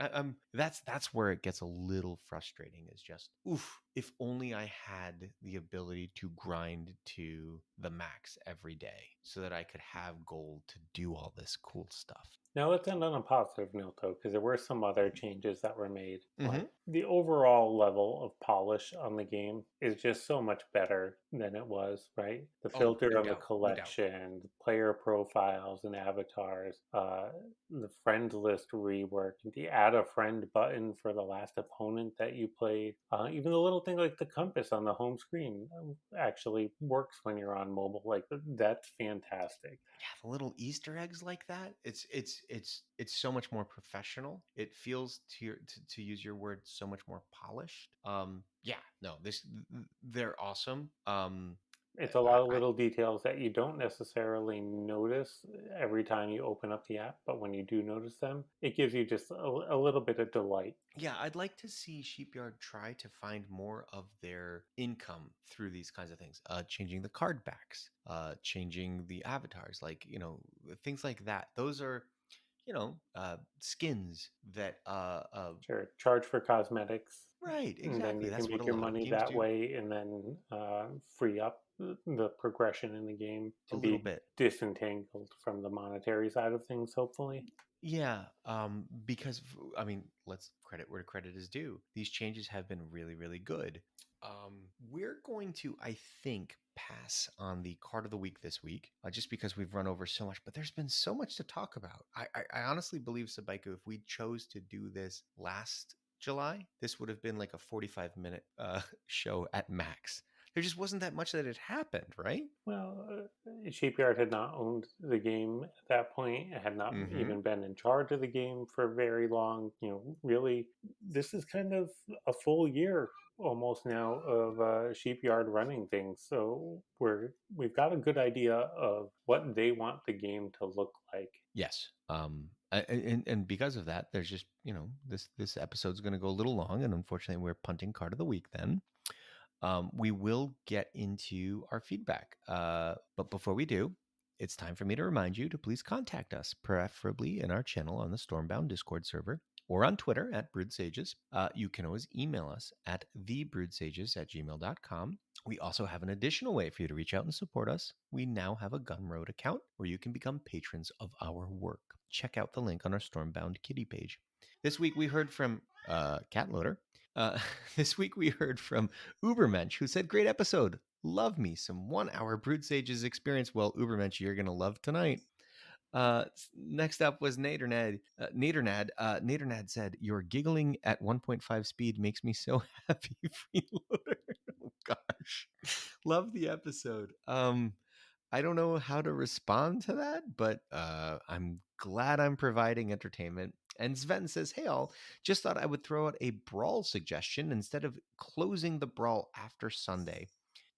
that's where it gets a little frustrating is just oof, if only I had the ability to grind to the max every day so that I could have gold to do all this cool stuff. Now let's end on a positive note, though, because there were some other changes that were made. Like Mhm. the overall level of polish on the game is just so much better than it was, right? The Oh, filter no on the doubt. No doubt. collection, the player profiles and avatars, the friend list rework, the add a friend button for the last opponent that you played, even the little thing like the compass on the home screen actually works when you're on mobile. Like that's fantastic. Yeah, the little Easter eggs like that. It's so much more professional. It feels to use your word so much more polished. Yeah, no, they're awesome. It's a lot of little details that you don't necessarily notice every time you open up the app, but when you do notice them, it gives you just a little bit of delight. Yeah, I'd like to see Sheepyard try to find more of their income through these kinds of things. Changing the card backs, changing the avatars, like, things like that. Those are, skins that, Sure, charge for cosmetics, right, and then exactly. you can That's what a make your lot of money games that do. way, and then free up the progression in the game A to little be bit. disentangled from the monetary side of things, hopefully. Yeah, because I mean, let's credit where credit is due. These changes have been really, really good. We're going to, I think, pass on the card of the week this week, just because we've run over so much. But there's been so much to talk about. I honestly believe, Sabaiku, if we chose to do this last July, this would have been like a 45-minute show at max. There just wasn't that much that had happened, right? Well, Shipyard had not owned the game at that point. It had not Mm-hmm. even been in charge of the game for very long. Really, this is kind of a full year almost now of Shipyard running things. So we've got a good idea of what they want the game to look like. Yes. And because of that, there's just, this episode's going to go a little long, and unfortunately, we're punting card of the week. Then we will get into our feedback. But before we do, it's time for me to remind you to please contact us, preferably in our channel on the Stormbound Discord server or on Twitter at Brewed Sages. You can always email us at thebrewedsages@gmail.com. We also have an additional way for you to reach out and support us. We now have a Gumroad account where you can become patrons of our work. Check out the link on our Stormbound Kitty page. This week we heard from Catloader. Uh, this week we heard from Ubermensch, who said, "Great episode. Love me some 1 hour Brood Sages experience." Well, Ubermensch, you're going to love tonight. Next up was Nadernad. Nadernad said, "Your giggling at 1.5 speed makes me so happy, freeloader." Oh, gosh. Love the episode. I don't know how to respond to that, but I'm glad I'm providing entertainment. And Sven says, "Hey, all, just thought I would throw out a brawl suggestion instead of closing the brawl after Sunday.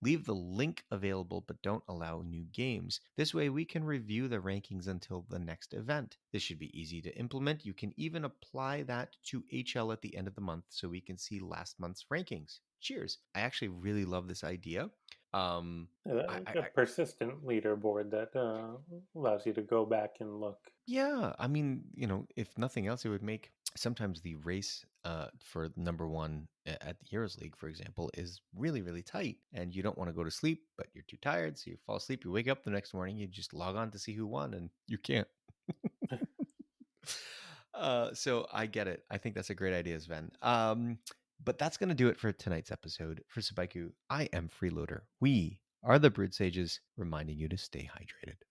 Leave the link available, but don't allow new games. This way, we can review the rankings until the next event. This should be easy to implement. You can even apply that to HL at the end of the month so we can see last month's rankings. Cheers." I actually really love this idea. A persistent leaderboard that allows you to go back and look. Yeah, I mean, if nothing else, it would make sometimes the race for number one at the Heroes League, for example, is really, really tight, and you don't want to go to sleep, but you're too tired, so you fall asleep. You wake up the next morning, you just log on to see who won, and you can't. So I get it. I think that's a great idea, Sven. But that's going to do it for tonight's episode. For Sabaiku, I am Freeloader. We are the Brood Sages, reminding you to stay hydrated.